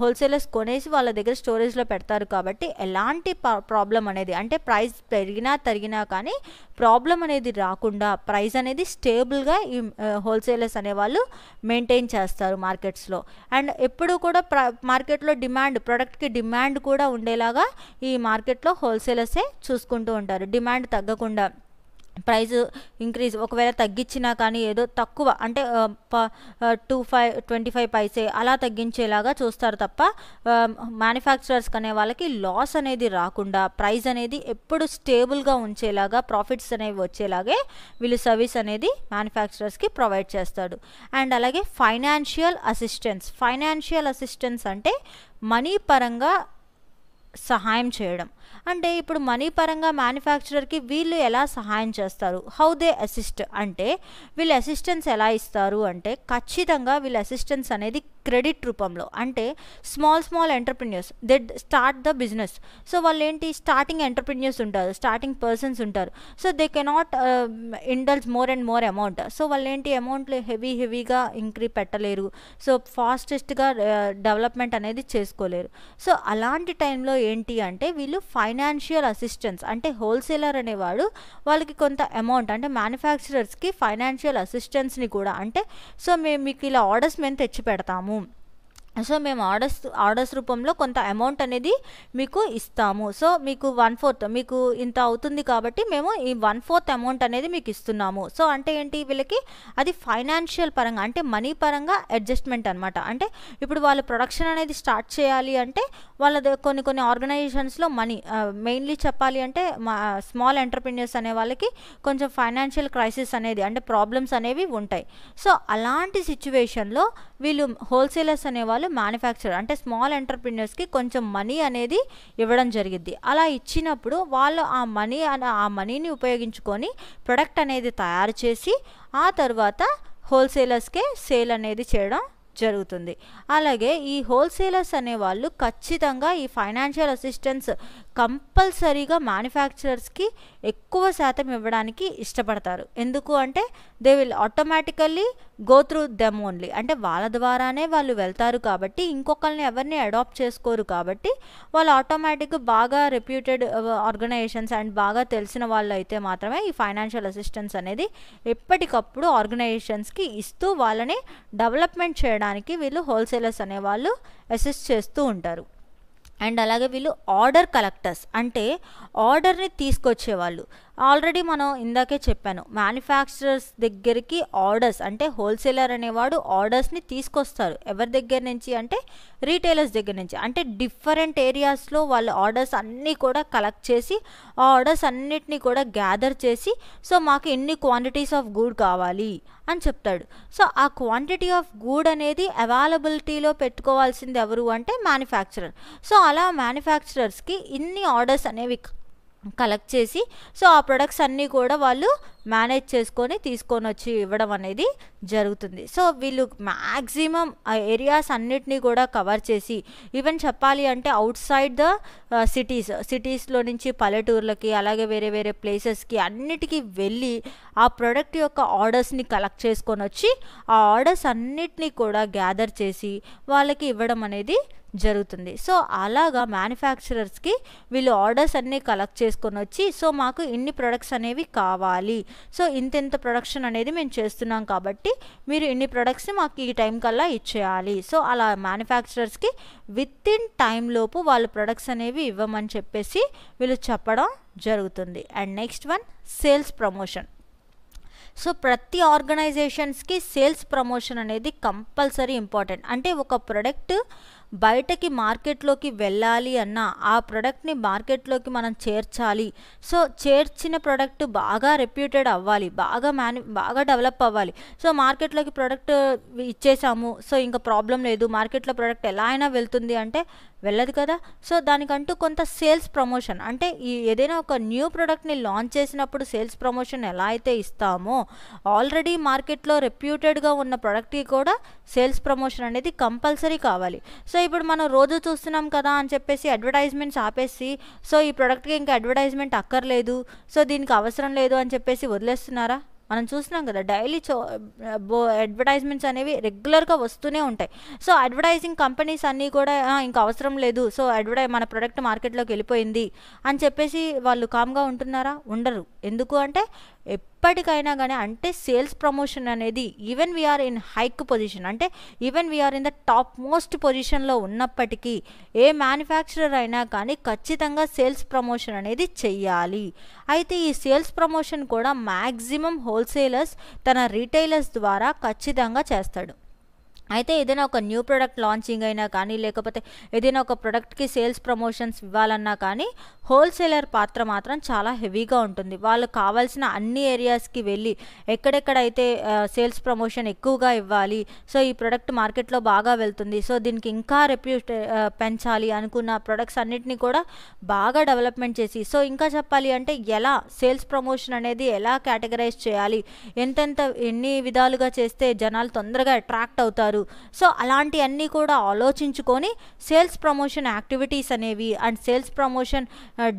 A: హోల్సేలర్స్ కొనేసి వాళ్ళ దగ్గర స్టోరేజ్లో పెడతారు కాబట్టి ఎలాంటి ప్రాబ్లం అనేది అంటే ప్రైస్ తరిగినా కానీ ప్రాబ్లం అనేది రాకుండా ప్రైస్ అనేది స్టేబుల్గా ఈ హోల్సేలర్స్ అనేవాళ్ళు మెయింటైన్ చేస్తారు మార్కెట్స్లో. అండ్ ఎప్పుడు కూడా మార్కెట్లో ప్రోడక్ట్కి డిమాండ్ కూడా ఉండేలాగా ఈ మార్కెట్లో హోల్సేలర్సే చూసుకుంటూ ఉంటారు. డిమాండ్ తగ్గకుండా ప్రైస్ ఇంక్రీజ్ ఒకవేళ తగ్గించినా కానీ ఏదో తక్కువ అంటే 25 పైసే అలా తగ్గించేలాగా చూస్తారు తప్ప మ్యానుఫ్యాక్చరర్స్ అనే వాళ్ళకి లాస్ అనేది రాకుండా ప్రైస్ అనేది ఎప్పుడు స్టేబుల్గా ఉంచేలాగా ప్రాఫిట్స్ అనేవి వచ్చేలాగే వీళ్ళు సర్వీస్ అనేది మ్యానుఫ్యాక్చరర్స్కి ప్రొవైడ్ చేస్తాడు. అండ్ అలాగే ఫైనాన్షియల్ అసిస్టెన్స్ అంటే మనీ పరంగా సహాయం చేయడం. అంటే ఇప్పుడు మనీ పరంగా మ్యానుఫ్యాక్చరర్కి వీళ్ళు ఎలా సహాయం చేస్తారు, హౌ దే అసిస్ట్ అంటే వీళ్ళు అసిస్టెన్స్ ఎలా ఇస్తారు అంటే ఖచ్చితంగా వీళ్ళ అసిస్టెన్స్ అనేది క్రెడిట్ రూపంలో. అంటే small entrepreneurs they start the business. So వాళ్ళు ఏంటి స్టార్టింగ్ ఎంటర్ప్రెన్యూర్స్ ఉంటారు, స్టార్టింగ్ పర్సన్స్ ఉంటారు. So they cannot indulge more and more amount. So వాళ్ళు ఏంటి అమౌంట్లు హెవీగా పెట్టలేరు. సో ఫాస్టెస్ట్గా డెవలప్మెంట్ అనేది చేసుకోలేరు. సో అలాంటి టైంలో ఏంటి అంటే వీళ్ళు ఫైనాన్షియల్ అసిస్టెన్స్ అంటే హోల్సేలర్ అనేవాడు వాళ్ళకి కొంత అమౌంట్ అంటే మ్యానుఫ్యాక్చరర్స్కి ఫైనాన్షియల్ అసిస్టెన్స్ని కూడా అంటే సో మేము మీకు ఇలా ఆర్డర్స్ మేము తెచ్చి పెడతాము, సో మేము ఆర్డర్స్ రూపంలో కొంత అమౌంట్ అనేది మీకు ఇస్తాము. సో మీకు 1/4 మీకు ఇంత అవుతుంది కాబట్టి మేము ఈ 1/4 అమౌంట్ అనేది మీకు ఇస్తున్నాము. సో అంటే ఏంటి వీళ్ళకి అది ఫైనాన్షియల్ పరంగా అంటే మనీ పరంగా అడ్జస్ట్మెంట్ అనమాట. అంటే ఇప్పుడు వాళ్ళు ప్రొడక్షన్ అనేది స్టార్ట్ చేయాలి అంటే వాళ్ళ కొన్ని ఆర్గనైజేషన్స్లో మనీ మెయిన్లీ చెప్పాలి అంటే స్మాల్ ఎంటర్ప్రెన్యూర్స్ అనే వాళ్ళకి కొంచెం ఫైనాన్షియల్ క్రైసిస్ అనేది అంటే ప్రాబ్లమ్స్ అనేవి ఉంటాయి. సో అలాంటి సిచ్యువేషన్లో వీళ్ళు హోల్సేలర్స్ అనేవాళ్ళు మ్యానుఫ్యాక్చరర్ అంటే స్మాల్ ఎంటర్ప్రెన్యూర్స్కి కొంచెం మనీ అనేది ఇవ్వడం జరిగింది. అలా ఇచ్చినప్పుడు వాళ్ళు ఆ మనీని ఉపయోగించుకొని ప్రొడక్ట్ అనేది తయారు చేసి ఆ తర్వాత హోల్సేలర్స్కే సేల్ అనేది చేయడం జరుగుతుంది. అలాగే ఈ హోల్సేలర్స్ అనేవాళ్ళు ఖచ్చితంగా ఈ ఫైనాన్షియల్ అసిస్టెన్స్ కంపల్సరీగా మ్యానుఫ్యాక్చరర్స్కి ఎక్కువ శాతం ఇవ్వడానికి ఇష్టపడతారు. ఎందుకు అంటే they will automatically go through them only అంటే వాళ్ళ ద్వారానే వాళ్ళు వెళ్తారు కాబట్టి ఇంకొకరిని ఎవరిని అడాప్ట్ చేసుకోరు కాబట్టి వాళ్ళు ఆటోమేటిక్గా బాగా రెప్యూటెడ్ ఆర్గనైజేషన్స్ అండ్ బాగా తెలిసిన వాళ్ళు అయితే మాత్రమే ఈ ఫైనాన్షియల్ అసిస్టెన్స్ అనేది ఎప్పటికప్పుడు ఆర్గనైజేషన్స్కి ఇస్తూ వాళ్ళని డెవలప్మెంట్ చేయడానికి వీళ్ళు హోల్సేలర్స్ అనేవాళ్ళు అసిస్ట్ చేస్తూ ఉంటారు. అండ్ అలాగే వీళ్ళు ఆర్డర్ కలెక్టర్స్ అంటే ఆర్డర్ని తీసుకొచ్చేవాళ్ళు. ఆల్రెడీ మనం ఇందాకే చెప్పాను మ్యానుఫ్యాక్చరర్స్ దగ్గరికి ఆర్డర్స్ అంటే హోల్సేలర్ అనేవాడు ఆర్డర్స్ని తీసుకొస్తారు. ఎవరి దగ్గర నుంచి అంటే రీటైలర్స్ దగ్గర నుంచి. అంటే డిఫరెంట్ ఏరియాస్లో వాళ్ళ ఆర్డర్స్ అన్నీ కూడా కలెక్ట్ చేసి ఆ ఆర్డర్స్ అన్నిటినీ కూడా గ్యాదర్ చేసి సో మాకు ఎన్ని క్వాంటిటీస్ ఆఫ్ గూడ్ కావాలి అని చెప్తాడు. సో ఆ క్వాంటిటీ ఆఫ్ గూడ్ అనేది అవైలబిలిటీలో పెట్టుకోవాల్సింది ఎవరు అంటే మ్యానుఫ్యాక్చరర్. సో అలా మ్యానుఫ్యాక్చరర్స్కి ఇన్ని ఆర్డర్స్ అనేవి కలెక్ట్ చేసి సో ఆ ప్రొడక్ట్స్ అన్నీ కూడా వాళ్ళు మేనేజ్ చేసుకొని తీసుకొని వచ్చి ఇవ్వడం అనేది జరుగుతుంది. సో వీళ్ళు మ్యాక్సిమం ఆ ఏరియాస్ అన్నిటినీ కూడా కవర్ చేసి ఈవెన్ చెప్పాలి అంటే అవుట్ సైడ్ ద సిటీస్లో నుంచి పల్లెటూర్లకి అలాగే వేరే ప్లేసెస్కి అన్నిటికీ వెళ్ళి ఆ ప్రోడక్ట్ యొక్క ఆర్డర్స్ని కలెక్ట్ చేసుకొని వచ్చి ఆ ఆర్డర్స్ అన్నిటినీ కూడా గ్యాదర్ చేసి వాళ్ళకి ఇవ్వడం అనేది జరుగుతుంది. సో అలాగా మ్యానుఫ్యాక్చరర్స్కి వీళ్ళు ఆర్డర్స్ అన్నీ కలెక్ట్ చేసుకొని వచ్చి సో మాకు ఇన్ని ప్రొడక్ట్స్ అనేవి కావాలి, సో ఇంత ప్రొడక్షన్ అనేది మేము చేస్తున్నాం కాబట్టి మీరు ఇన్ని ప్రొడక్ట్స్ని మాకు ఈ టైం కల్లా ఇచ్చేయాలి. సో అలా మ్యానుఫ్యాక్చరర్స్కి విత్ ఇన్ టైంలోపు వాళ్ళ ప్రొడక్ట్స్ అనేవి ఇవ్వమని చెప్పేసి వీళ్ళు చెప్పడం జరుగుతుంది. And next one sales promotion. So ప్రతి ఆర్గనైజేషన్స్కి సేల్స్ ప్రమోషన్ అనేది కంపల్సరీ ఇంపార్టెంట్. అంటే ఒక ప్రోడక్ట్ బయటకి మార్కెట్లోకి వెళ్ళాలి అన్నా ఆ ప్రోడక్ట్ని మార్కెట్లోకి మనం చేర్చాలి. సో చేర్చిన ప్రోడక్ట్ బాగా రెప్యూటెడ్ అవ్వాలి, బాగా డెవలప్ అవ్వాలి. సో మార్కెట్లోకి ప్రోడక్ట్ ఇచ్చేసాము సో ఇంకా ప్రాబ్లం లేదు, మార్కెట్లో ప్రోడక్ట్ ఎలా అయినా వెళ్తుంది అంటే వెళ్ళదు కదా. సో దానికంటూ కొంత సేల్స్ ప్రమోషన్ అంటే ఏదైనా ఒక న్యూ ప్రోడక్ట్ని లాంచ్ చేసినప్పుడు సేల్స్ ప్రమోషన్ ఎలా అయితే ఇస్తామో ఆల్రెడీ మార్కెట్లో రెప్యూటెడ్గా ఉన్న ప్రోడక్ట్కి కూడా సేల్స్ ప్రమోషన్ అనేది కంపల్సరీ కావాలి. సో ఇప్పుడు మనం రోజు చూస్తున్నాం కదా అని చెప్పేసి అడ్వర్టైజ్మెంట్స్ ఆపేసి సో ఈ ప్రోడక్ట్కి ఇంకా అడ్వర్టైజ్మెంట్ అక్కర్లేదు సో దీనికి అవసరం లేదు అని చెప్పేసి వదిలేస్తున్నారా? మనం చూస్తున్నాం కదా డైలీ అడ్వర్టైజ్మెంట్స్ అనేవి రెగ్యులర్గా వస్తూనే ఉంటాయి. సో అడ్వర్టైజింగ్ కంపెనీస్ అన్నీ కూడా ఇంకా అవసరం లేదు సో మన ప్రోడక్ట్ మార్కెట్లోకి వెళ్ళిపోయింది అని చెప్పేసి వాళ్ళు కామ్గా ఉంటున్నారా? ఉండరు. ఎందుకు అంటే ఎప్పటికైనా కానీ అంటే సేల్స్ ప్రమోషన్ అనేది even we are in hike position, అంటే even we are in the top most పొజిషన్లో ఉన్నప్పటికీ ఏ మ్యానుఫ్యాక్చరర్ అయినా కానీ ఖచ్చితంగా సేల్స్ ప్రమోషన్ అనేది చెయ్యాలి. అయితే ఈ సేల్స్ ప్రమోషన్ కూడా మ్యాక్సిమం హోల్సేలర్స్ తన రీటైలర్స్ ద్వారా ఖచ్చితంగా చేస్తాడు. అయితే ఏదైనా ఒక న్యూ ప్రోడక్ట్ లాంచింగ్ అయినా కానీ లేకపోతే ఏదైనా ఒక ప్రోడక్ట్కి సేల్స్ ప్రమోషన్స్ ఇవ్వాలన్నా కానీ హోల్సేలర్ పాత్ర మాత్రం చాలా హెవీగా ఉంటుంది. వాళ్ళు కావాల్సిన అన్ని ఏరియాస్కి వెళ్ళి ఎక్కడెక్కడైతే సేల్స్ ప్రమోషన్ ఎక్కువగా ఇవ్వాలి, సో ఈ ప్రోడక్ట్ మార్కెట్లో బాగా వెళ్తుంది, సో దీనికి ఇంకా పెంచాలి అనుకున్న ప్రొడక్ట్స్ అన్నిటినీ కూడా బాగా డెవలప్మెంట్ చేసి, సో ఇంకా చెప్పాలి అంటే ఎలా సేల్స్ ప్రమోషన్ అనేది ఎలా కేటగరైజ్ చేయాలి, ఎన్ని విధాలుగా చేస్తే జనాలు తొందరగా అట్రాక్ట్ అవుతారు, సో అలాంటి అన్నీ కూడా ఆలోచించుకొని సేల్స్ ప్రమోషన్ యాక్టివిటీస్ అనేవి అండ్ సేల్స్ ప్రమోషన్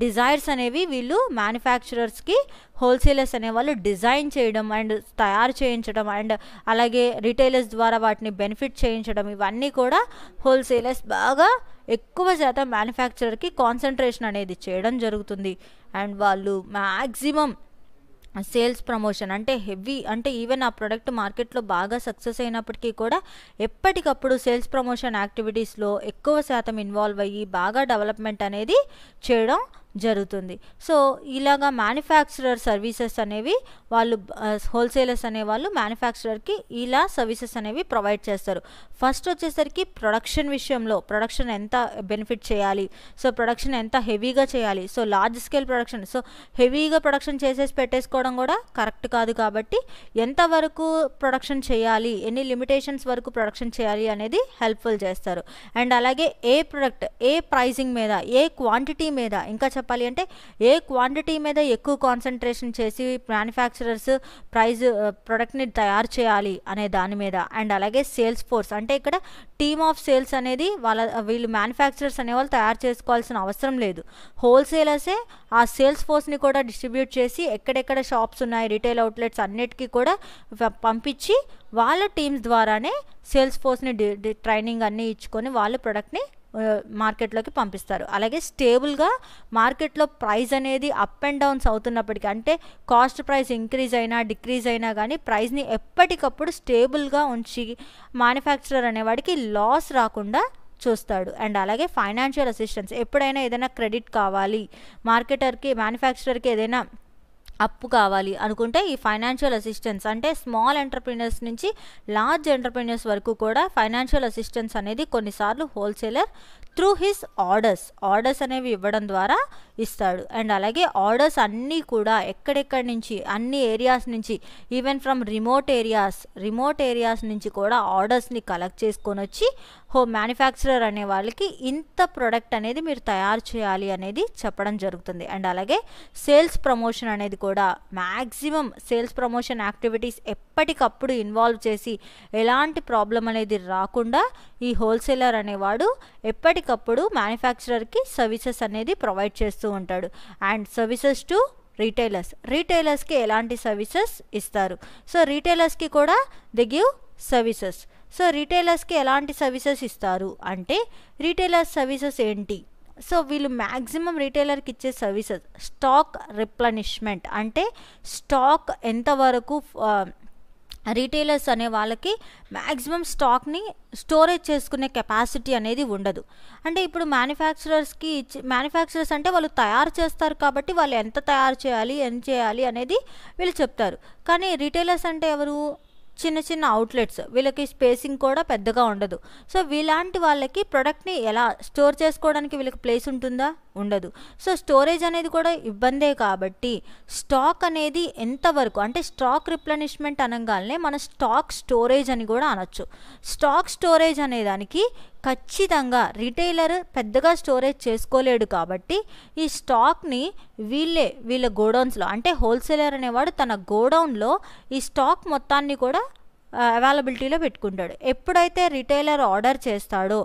A: డిజైర్స్ అనేవి వీళ్ళు మ్యానుఫ్యాక్చరర్స్కి హోల్సేలర్స్ అనేవాళ్ళు డిజైన్ చేయడం అండ్ తయారు చేయించడం అండ్ అలాగే రీటైలర్స్ ద్వారా వాటిని బెనిఫిట్ చేయించడం, ఇవన్నీ కూడా హోల్సేలర్స్ బాగా ఎక్కువ శాతం మ్యానుఫ్యాక్చరర్కి కాన్సన్ట్రేషన్ అనేది చేయడం జరుగుతుంది. అండ్ వాళ్ళు మ్యాక్సిమం సేల్స్ ప్రమోషన్ అంటే హెవీ, అంటే ఈవెన్ ఆ ప్రోడక్ట్ మార్కెట్లో బాగా సక్సెస్ అయినప్పటికీ కూడా ఎప్పటికప్పుడు సేల్స్ ప్రమోషన్ యాక్టివిటీస్లో ఎక్కువ శాతం ఇన్వాల్వ్ అయ్యి బాగా డెవలప్మెంట్ అనేది చేయడం జరుగుతుంది. సో ఇలాగా మ్యానుఫ్యాక్చరర్ సర్వీసెస్ అనేవి వాళ్ళు హోల్సేలర్స్ అనేవాళ్ళు మ్యానుఫ్యాక్చరర్కి ఇలా సర్వీసెస్ అనేవి ప్రొవైడ్ చేస్తారు. ఫస్ట్ వచ్చేసరికి ప్రొడక్షన్ విషయంలో ప్రొడక్షన్ ఎంత బెనిఫిట్ చేయాలి, సో ప్రొడక్షన్ ఎంత హెవీగా చేయాలి, so large scale production, so హెవీగా ప్రొడక్షన్ చేసేసి పెట్టేసుకోవడం కూడా కరెక్ట్ కాదు, కాబట్టి ఎంతవరకు ప్రొడక్షన్ చేయాలి, ఎన్ని లిమిటేషన్స్ వరకు ప్రొడక్షన్ చేయాలి అనేది హెల్ప్ఫుల్ చేస్తారు. అండ్ అలాగే ఏ ప్రొడక్ట్ ఏ ప్రైజింగ్ మీద ఏ క్వాంటిటీ మీద, ఇంకా చెప్పాలి అంటే ఏ క్వాంటిటీ మీద ఎక్కువ కాన్సన్ట్రేషన్ చేసి మ్యానుఫ్యాక్చరర్స్ ప్రోడక్ట్ని తయారు చేయాలి అనే దాని మీద. అండ్ అలాగే సేల్స్ ఫోర్స్ అంటే ఇక్కడ టీమ్ ఆఫ్ సేల్స్ అనేది వీళ్ళు మ్యానుఫ్యాక్చరర్స్ అనేవాళ్ళు తయారు చేసుకోవాల్సిన అవసరం లేదు, హోల్సేలర్సే ఆ సేల్స్ ఫోర్స్ని కూడా డిస్ట్రిబ్యూట్ చేసి ఎక్కడెక్కడ షాప్స్ ఉన్నాయి రీటైల్ అవుట్లెట్స్ అన్నిటికీ కూడా పంపించి వాళ్ళ టీమ్స్ ద్వారానే సేల్స్ ఫోర్స్ని ట్రైనింగ్ అన్నీ ఇచ్చుకొని వాళ్ళు ప్రోడక్ట్ని మార్కెట్లోకి పంపిస్తారు. అలాగే స్టేబుల్గా మార్కెట్లో ప్రైస్ అనేది అప్ అండ్ డౌన్స్ అవుతున్నప్పటికీ, అంటే కాస్ట్ ప్రైస్ ఇంక్రీజ్ అయినా డిక్రీజ్ అయినా కానీ ప్రైస్ని ఎప్పటికప్పుడు స్టేబుల్గా ఉంచి మ్యానుఫ్యాక్చరర్ అనేవాడికి లాస్ రాకుండా చూస్తాడు. అండ్ అలాగే ఫైనాన్షియల్ అసిస్టెన్స్, ఎప్పుడైనా ఏదైనా క్రెడిట్ కావాలి మార్కెటర్కి మ్యానుఫ్యాక్చరర్కి ఏదైనా అప్పు కావాలి అనుకుంటే ఈ ఫైనాన్షియల్ అసిస్టెన్స్ అంటే స్మాల్ ఎంటర్ప్రీనర్స్ నుంచి లార్జ్ ఎంటర్ప్రీనర్స్ వరకు కూడా ఫైనాన్షియల్ అసిస్టెన్స్ అనేది కొన్నిసార్లు హోల్సేలర్ త్రూ హిస్ ఆర్డర్స్ అనేవి ఇవ్వడం ద్వారా ఇస్తాడు. అండ్ అలాగే ఆర్డర్స్ అన్నీ కూడా ఎక్కడెక్కడి నుంచి అన్ని ఏరియాస్ నుంచి ఈవెన్ ఫ్రమ్ రిమోట్ ఏరియాస్ నుంచి కూడా ఆర్డర్స్ని కలెక్ట్ చేసుకొని వచ్చి మ్యానుఫ్యాక్చరర్ అనే వాళ్ళకి ఇంత ప్రోడక్ట్ అనేది మీరు తయారు చేయాలి అనేది చెప్పడం జరుగుతుంది. అండ్ అలాగే సేల్స్ ప్రమోషన్ అనేది కూడా మ్యాక్సిమం సేల్స్ ప్రమోషన్ యాక్టివిటీస్ ఎప్పటికప్పుడు ఇన్వాల్వ్ చేసి ఎలాంటి ప్రాబ్లం అనేది రాకుండా ఈ హోల్సేలర్ అనేవాడు ఎప్పటికప్పుడు మ్యానుఫ్యాక్చరర్కి సర్వీసెస్ అనేది ప్రొవైడ్ చేస్తూ ఉంటాడు. అండ్ సర్వీసెస్ టు రీటైలర్స్కి ఎలాంటి సర్వీసెస్ ఇస్తారు, సో రీటైలర్స్కి కూడా దే గివ్ సర్వీసెస్. సో రీటైలర్స్కి ఎలాంటి సర్వీసెస్ ఇస్తారు అంటే రీటైలర్ సర్వీసెస్ ఏంటి, సో వీళ్ళు మ్యాక్సిమం రీటైలర్కి ఇచ్చే సర్వీసెస్ స్టాక్ రిప్లెనిష్మెంట్, అంటే స్టాక్ ఎంతవరకు రీటైలర్స్ అనే వాళ్ళకి మ్యాక్సిమం స్టాక్ని స్టోరేజ్ చేసుకునే కెపాసిటీ అనేది ఉండదు. అంటే ఇప్పుడు మ్యానుఫ్యాక్చరర్స్ అంటే వాళ్ళు తయారు చేస్తారు కాబట్టి వాళ్ళు ఎంత తయారు చేయాలి ఎంత చేయాలి అనేది వీళ్ళు చెప్తారు. కానీ రీటైలర్స్ అంటే ఎవరు, చిన్న చిన్న అవుట్లెట్స్, వీళ్ళకి స్పేసింగ్ కూడా పెద్దగా ఉండదు. సో వీలాంటి వాళ్ళకి ప్రొడక్ట్ని ఎలా స్టోర్ చేసుకోవడానికి వీళ్ళకి ప్లేస్ ఉంటుందా, ఉండదు. సో స్టోరేజ్ అనేది కూడా ఇబ్బందే, కాబట్టి స్టాక్ అనేది ఎంతవరకు అంటే స్టాక్ రిప్లెనిష్మెంట్ అనగానే మన స్టాక్ స్టోరేజ్ అని కూడా అనొచ్చు. స్టాక్ స్టోరేజ్ అనేదానికి ఖచ్చితంగా రీటైలర్ పెద్దగా స్టోరేజ్ చేసుకోలేడు, కాబట్టి ఈ స్టాక్ని వీళ్ళ గోడౌన్స్లో అంటే హోల్సేలర్ అనేవాడు తన గోడౌన్లో ఈ స్టాక్ మొత్తాన్ని కూడా అవైలబిలిటీలో పెట్టుకుంటాడు. ఎప్పుడైతే రిటైలర్ ఆర్డర్ చేస్తాడో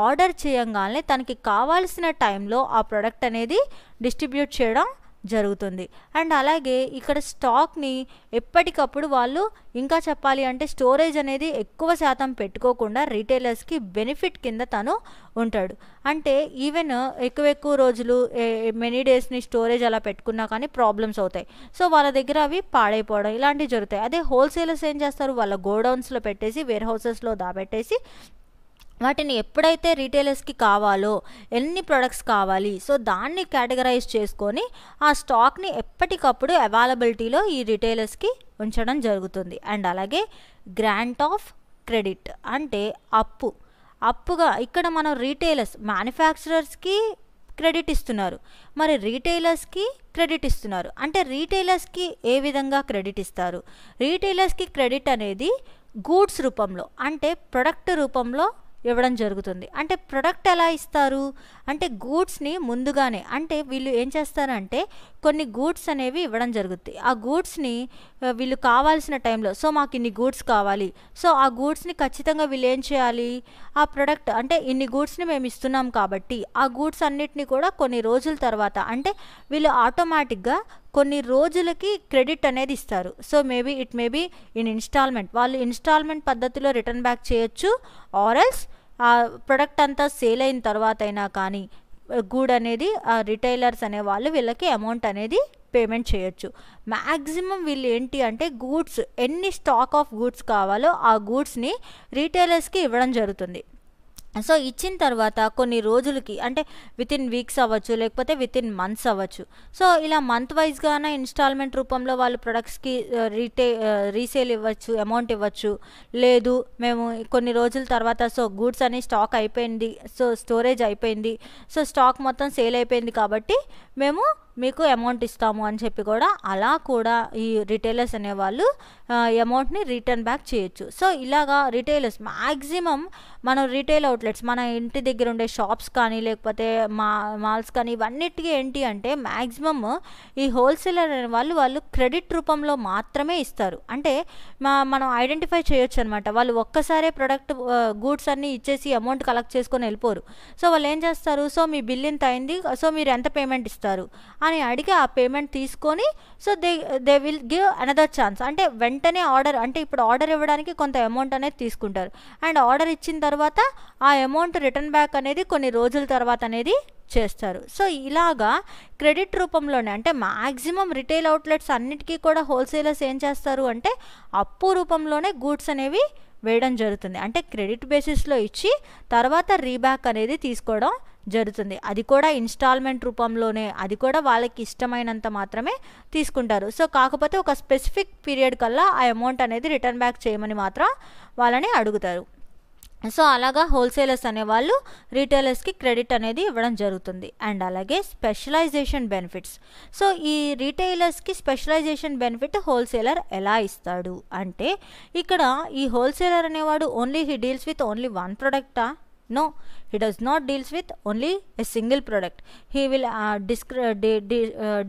A: ఆర్డర్ చేయంగానే తనకి కావాల్సిన టైంలో ఆ ప్రోడక్ట్ అనేది డిస్ట్రిబ్యూట్ చేయడం జరుగుతుంది. అండ్ అలాగే ఇక్కడ స్టాక్ని ఎప్పటికప్పుడు వాళ్ళు ఇంకా చెప్పాలి అంటే స్టోరేజ్ అనేది ఎక్కువ శాతం పెట్టుకోకుండా రీటైలర్స్కి బెనిఫిట్ కింద తను ఉంటాడు. అంటే ఈవెన్ ఎక్కువ రోజులు మెనీ డేస్ని స్టోరేజ్ అలా పెట్టుకున్నా కానీ ప్రాబ్లమ్స్ అవుతాయి. సో వాళ్ళ దగ్గర అవి పాడైపోవడం ఇలాంటివి జరుగుతాయి. అదే హోల్సేలర్స్ ఏం చేస్తారు, వాళ్ళ గోడౌన్స్లో పెట్టేసి వేర్ హౌసెస్లో దాబెట్టేసి వాటిని ఎప్పుడైతే రీటైలర్స్కి కావాలో ఎన్ని ప్రొడక్ట్స్ కావాలి సో దాన్ని కేటగరైజ్ చేసుకొని ఆ స్టాక్ని ఎప్పటికప్పుడు అవైలబిలిటీలో ఈ రీటైలర్స్కి ఉంచడం జరుగుతుంది. అండ్ అలాగే గ్రాంట్ ఆఫ్ క్రెడిట్ అంటే అప్పుగా ఇక్కడ మనం రీటైలర్స్ మ్యానుఫ్యాక్చరర్స్కి క్రెడిట్ ఇస్తున్నారు, మరి రీటైలర్స్కి క్రెడిట్ ఇస్తున్నారు. అంటే రీటైలర్స్కి ఏ విధంగా క్రెడిట్ ఇస్తారు, రీటైలర్స్కి క్రెడిట్ అనేది గూడ్స్ రూపంలో అంటే ప్రొడక్ట్ రూపంలో ఇవ్వడం జరుగుతుంది. అంటే ప్రొడక్ట్ ఎలా ఇస్తారు అంటే గూడ్స్ని ముందుగానే అంటే వీళ్ళు ఏం చేస్తారంటే కొన్ని గూడ్స్ అనేవి ఇవ్వడం జరుగుతుంది. ఆ గూడ్స్ని వీళ్ళు కావాల్సిన టైంలో సో మాకు ఇన్ని గూడ్స్ కావాలి, సో ఆ గూడ్స్ని ఖచ్చితంగా వీళ్ళు ఏం చేయాలి, ఆ ప్రొడక్ట్ అంటే ఇన్ని గూడ్స్ని మేము ఇస్తున్నాం కాబట్టి ఆ గూడ్స్ అన్నిటిని కూడా కొన్ని రోజుల తర్వాత అంటే వీళ్ళు ఆటోమేటిక్గా కొన్ని రోజులకి క్రెడిట్ అనేది ఇస్తారు. So it maybe in installment వాళ్ళు ఇన్స్టాల్మెంట్ పద్ధతిలో రిటర్న్ బ్యాక్ చేయొచ్చు, ఆర్ఎల్స్ ఆ ప్రొడక్ట్ అంతా సేల్ అయిన తర్వాత అయినా కానీ గూడ్ అనేది ఆ రిటైలర్స్ అనే వాళ్ళు వీళ్ళకి అమౌంట్ అనేది పేమెంట్ చేయొచ్చు. మ్యాక్సిమం వీళ్ళు ఏంటి అంటే గూడ్స్ ఎన్ని స్టాక్ ఆఫ్ గూడ్స్ కావాలో ఆ గూడ్స్ని రీటైలర్స్కి ఇవ్వడం జరుగుతుంది. సో ఇచ్చిన తర్వాత కొన్ని రోజులకి అంటే వితిన్ వీక్స్ అవ్వచ్చు లేకపోతే వితిన్ మంత్స్ అవ్వచ్చు. సో ఇలా మంత్ వైజ్గానే ఇన్స్టాల్మెంట్ రూపంలో వాళ్ళు ప్రొడక్ట్స్కి రీసేల్ ఇవ్వచ్చు, అమౌంట్ ఇవ్వచ్చు. లేదు మేము కొన్ని రోజుల తర్వాత సో గూడ్స్ అని స్టాక్ అయిపోయింది, సో స్టోరేజ్ అయిపోయింది, సో స్టాక్ మొత్తం సేల్ అయిపోయింది కాబట్టి మేము మీకు అమౌంట్ ఇస్తాము అని చెప్పి కూడా అలా కూడా ఈ రిటైలర్స్ అనేవాళ్ళు అమౌంట్ని రిటర్న్ బ్యాక్ చేయొచ్చు. సో ఇలాగా రిటైలర్స్ మ్యాక్సిమం మనం రీటైల్ అవుట్లెట్స్ మన ఇంటి దగ్గర ఉండే షాప్స్ కానీ లేకపోతే మాల్స్ కానీ ఇవన్నిటికీ ఏంటి అంటే మ్యాక్సిమమ్ ఈ హోల్సేలర్ అనే వాళ్ళు క్రెడిట్ రూపంలో మాత్రమే ఇస్తారు. అంటే మనం ఐడెంటిఫై చేయొచ్చు అనమాట. వాళ్ళు ఒక్కసారే ప్రొడక్ట్ గూడ్స్ అన్నీ ఇచ్చేసి అమౌంట్ కలెక్ట్ చేసుకొని వెళ్ళిపోరు. సో వాళ్ళు ఏం చేస్తారు, సో మీ బిల్ ఇంత అయింది, సో మీరు ఎంత పేమెంట్ ఇస్తారు అని అడిగి ఆ పేమెంట్ తీసుకొని so they will give another chance. అంటే వెంటనే ఆర్డర్ అంటే ఇప్పుడు ఆర్డర్ ఇవ్వడానికి కొంత అమౌంట్ అనేది తీసుకుంటారు అండ్ ఆర్డర్ ఇచ్చిన తర్వాత ఆ అమౌంట్ రిటర్న్ బ్యాక్ అనేది కొన్ని రోజుల తర్వాత అనేది చేస్తారు. సో ఇలాగా క్రెడిట్ రూపంలోనే అంటే మ్యాక్సిమం రిటైల్ అవుట్లెట్స్ అన్నిటికీ కూడా హోల్సేలర్స్ ఏం చేస్తారు అంటే అప్పు రూపంలోనే గూడ్స్ అనేవి వేయడం జరుగుతుంది. అంటే క్రెడిట్ బేసిస్లో ఇచ్చి తర్వాత రీబ్యాక్ అనేది తీసుకోవడం జరుగుతుంది. అది కూడా ఇన్స్టాల్మెంట్ రూపంలోనే, అది కూడా వాళ్ళకి ఇష్టమైనంత మాత్రమే తీసుకుంటారు. సో కాకపోతే ఒక స్పెసిఫిక్ పీరియడ్ కల్లా ఆ అమౌంట్ అనేది రిటర్న్ బ్యాక్ చేయమని మాత్రం వాళ్ళని అడుగుతారు. సో అలాగా హోల్సేలర్స్ అనేవాళ్ళు రీటైలర్స్కి క్రెడిట్ అనేది ఇవ్వడం జరుగుతుంది. అండ్ అలాగే స్పెషలైజేషన్ బెనిఫిట్స్. సో ఈ రీటైలర్స్కి స్పెషలైజేషన్ బెనిఫిట్ హోల్సేలర్ ఎలా ఇస్తాడు అంటే ఇక్కడ ఈ హోల్సేలర్ అనేవాడు only he deals with only one ప్రొడక్టా? No, he does not deals with only a single product. He will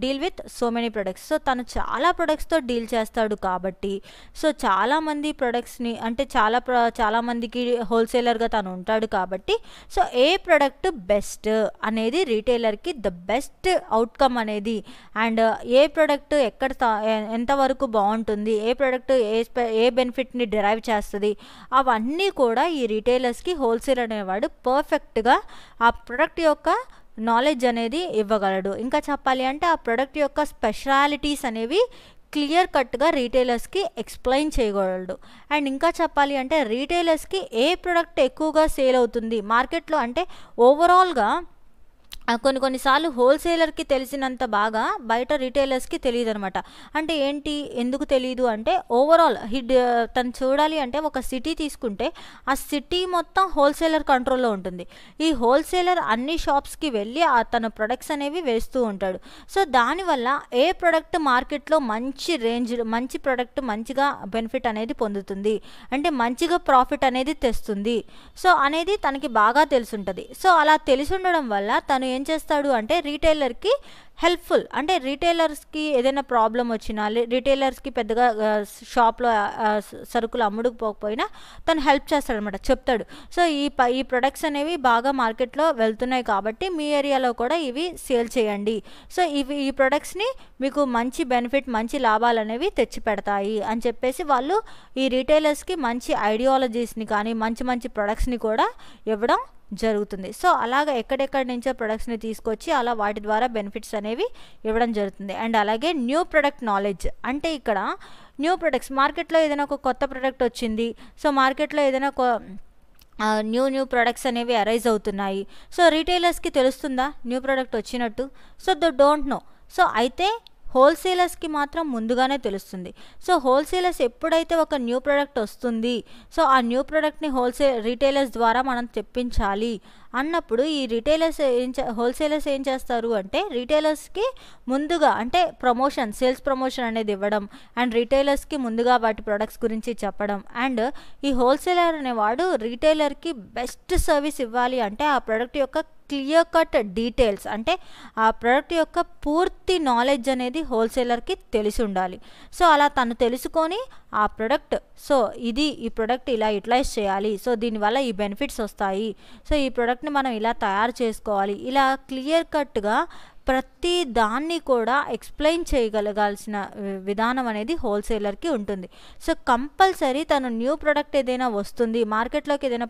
A: deal with so many products. So తను చాలా ప్రొడక్ట్స్తో డీల్ చేస్తాడు కాబట్టి సో చాలామంది ప్రొడక్ట్స్ని అంటే చాలామందికి హోల్సేలర్గా తను ఉంటాడు కాబట్టి సో ఏ ప్రొడక్ట్ బెస్ట్ అనేది రీటైలర్కి ద బెస్ట్ అవుట్కమ్ అనేది అండ్ ఏ ప్రొడక్ట్ ఎంతవరకు బాగుంటుంది, ఏ ప్రొడక్ట్ ఏ బెనిఫిట్ని డిరైవ్ చేస్తుంది అవన్నీ కూడా ఈ రీటైలర్స్కి హోల్సేలర్ అనేవాడు పర్ఫెక్ట్గా ఆ ప్రొడక్ట్ యొక్క నాలెడ్జ్ అనేది ఇవ్వగలడు. ఇంకా చెప్పాలి అంటే ఆ ప్రొడక్ట్ యొక్క స్పెషాలిటీస్ అనేవి క్లియర్ కట్గా రీటైలర్స్కి ఎక్స్ప్లెయిన్ చేయగలడు. అండ్ ఇంకా చెప్పాలి అంటే రీటైలర్స్కి ఏ ప్రొడక్ట్ ఎక్కువగా సేల్ అవుతుంది మార్కెట్లో అంటే ఓవరాల్గా కొన్నిసార్లు హోల్సేలర్కి తెలిసినంత బాగా బయట రీటైలర్స్కి తెలియదు అనమాట. అంటే ఏంటి, ఎందుకు తెలియదు అంటే ఓవరాల్ తను చూడాలి అంటే ఒక సిటీ తీసుకుంటే ఆ సిటీ మొత్తం హోల్సేలర్ కంట్రోల్లో ఉంటుంది. ఈ హోల్సేలర్ అన్ని షాప్స్కి వెళ్ళి తన ప్రొడక్ట్స్ అనేవి వేస్తూ ఉంటాడు. సో దానివల్ల ఏ ప్రొడక్ట్ మార్కెట్లో మంచి ప్రొడక్ట్ మంచిగా బెనిఫిట్ అనేది పొందుతుంది అంటే మంచిగా ప్రాఫిట్ అనేది తెస్తుంది సో అనేది తనకి బాగా తెలుసుంటుంది. సో అలా తెలిసి ఉండడం వల్ల తను ఏం చేస్తాడు అంటే రీటైలర్కి హెల్ప్ఫుల్, అంటే రీటైలర్స్కి ఏదైనా ప్రాబ్లం వచ్చినా రీటైలర్స్కి పెద్దగా షాప్లో సరుకులు అమ్ముడుకుపోకపోయినా తను హెల్ప్ చేస్తాడనమాట, చెప్తాడు. సో ఈ ప్రొడక్ట్స్ అనేవి బాగా మార్కెట్లో వెళ్తున్నాయి కాబట్టి మీ ఏరియాలో కూడా ఇవి సేల్ చేయండి. సో ఈ ప్రొడక్ట్స్ని మీకు మంచి బెనిఫిట్, మంచి లాభాలు అనేవి తెచ్చి పెడతాయి అని చెప్పేసి వాళ్ళు ఈ రీటైలర్స్కి మంచి ఐడియాలజీస్ని కానీ మంచి మంచి ప్రొడక్ట్స్ని కూడా ఇవ్వడం జరుగుతుంది. సో అలాగా ఎక్కడెక్కడి నుంచో ప్రొడక్ట్స్ని తీసుకొచ్చి అలా వాటి ద్వారా బెనిఫిట్స్ అనేవి ఇవ్వడం జరుగుతుంది. అండ్ అలాగే న్యూ ప్రొడక్ట్ నాలెడ్జ్, అంటే ఇక్కడ న్యూ ప్రొడక్ట్స్, మార్కెట్లో ఏదైనా ఒక కొత్త ప్రొడక్ట్ వచ్చింది, సో మార్కెట్లో ఏదైనా న్యూ ప్రొడక్ట్స్ అనేవి అరైజ్ అవుతున్నాయి. సో రీటైలర్స్కి తెలుస్తుందా న్యూ ప్రొడక్ట్ వచ్చినట్టు? So they don't know. So అయితే హోల్సేలర్స్కి మాత్రం ముందుగానే తెలుస్తుంది. సో హోల్సేలర్స్ ఎప్పుడైతే ఒక న్యూ ప్రోడక్ట్ వస్తుంది, సో ఆ న్యూ ప్రోడక్ట్ని రీటైలర్స్ ద్వారా మనం తెప్పించాలి అన్నప్పుడు ఈ హోల్సేలర్స్ ఏం చేస్తారు అంటే రీటైలర్స్కి ముందుగా అంటే సేల్స్ ప్రమోషన్ అనేది ఇవ్వడం, అండ్ రీటైలర్స్కి ముందుగా వాటి ప్రొడక్ట్స్ గురించి చెప్పడం. అండ్ ఈ హోల్సేలర్ అనేవాడు రీటైలర్కి బెస్ట్ సర్వీస్ ఇవ్వాలి అంటే ఆ ప్రోడక్ట్ యొక్క క్లియర్ కట్ డీటెయిల్స్, అంటే ఆ ప్రోడక్ట్ యొక్క పూర్తి నాలెడ్జ్ అనేది హోల్సేలర్కి తెలిసి ఉండాలి. సో అలా తను తెలుసుకొని ఆ ప్రోడక్ట్, సో ఈ ప్రోడక్ట్ ఇలా యూటిలైజ్ చేయాలి, సో దీనివల్ల ఈ బెనిఫిట్స్ వస్తాయి, సో ఈ ప్రోడక్ట్ని మనం ఇలా తయారు చేసుకోవాలి, ఇలా క్లియర్ కట్గా ప్రతి దాన్ని కూడా ఎక్స్ప్లెయిన్ చేయగలగాల్సిన విధానం అనేది హోల్సేలర్కి ఉంటుంది. సో కంపల్సరీ తను న్యూ ప్రోడక్ట్ ఏదైనా వస్తుంది, మార్కెట్లోకి ఏదైనా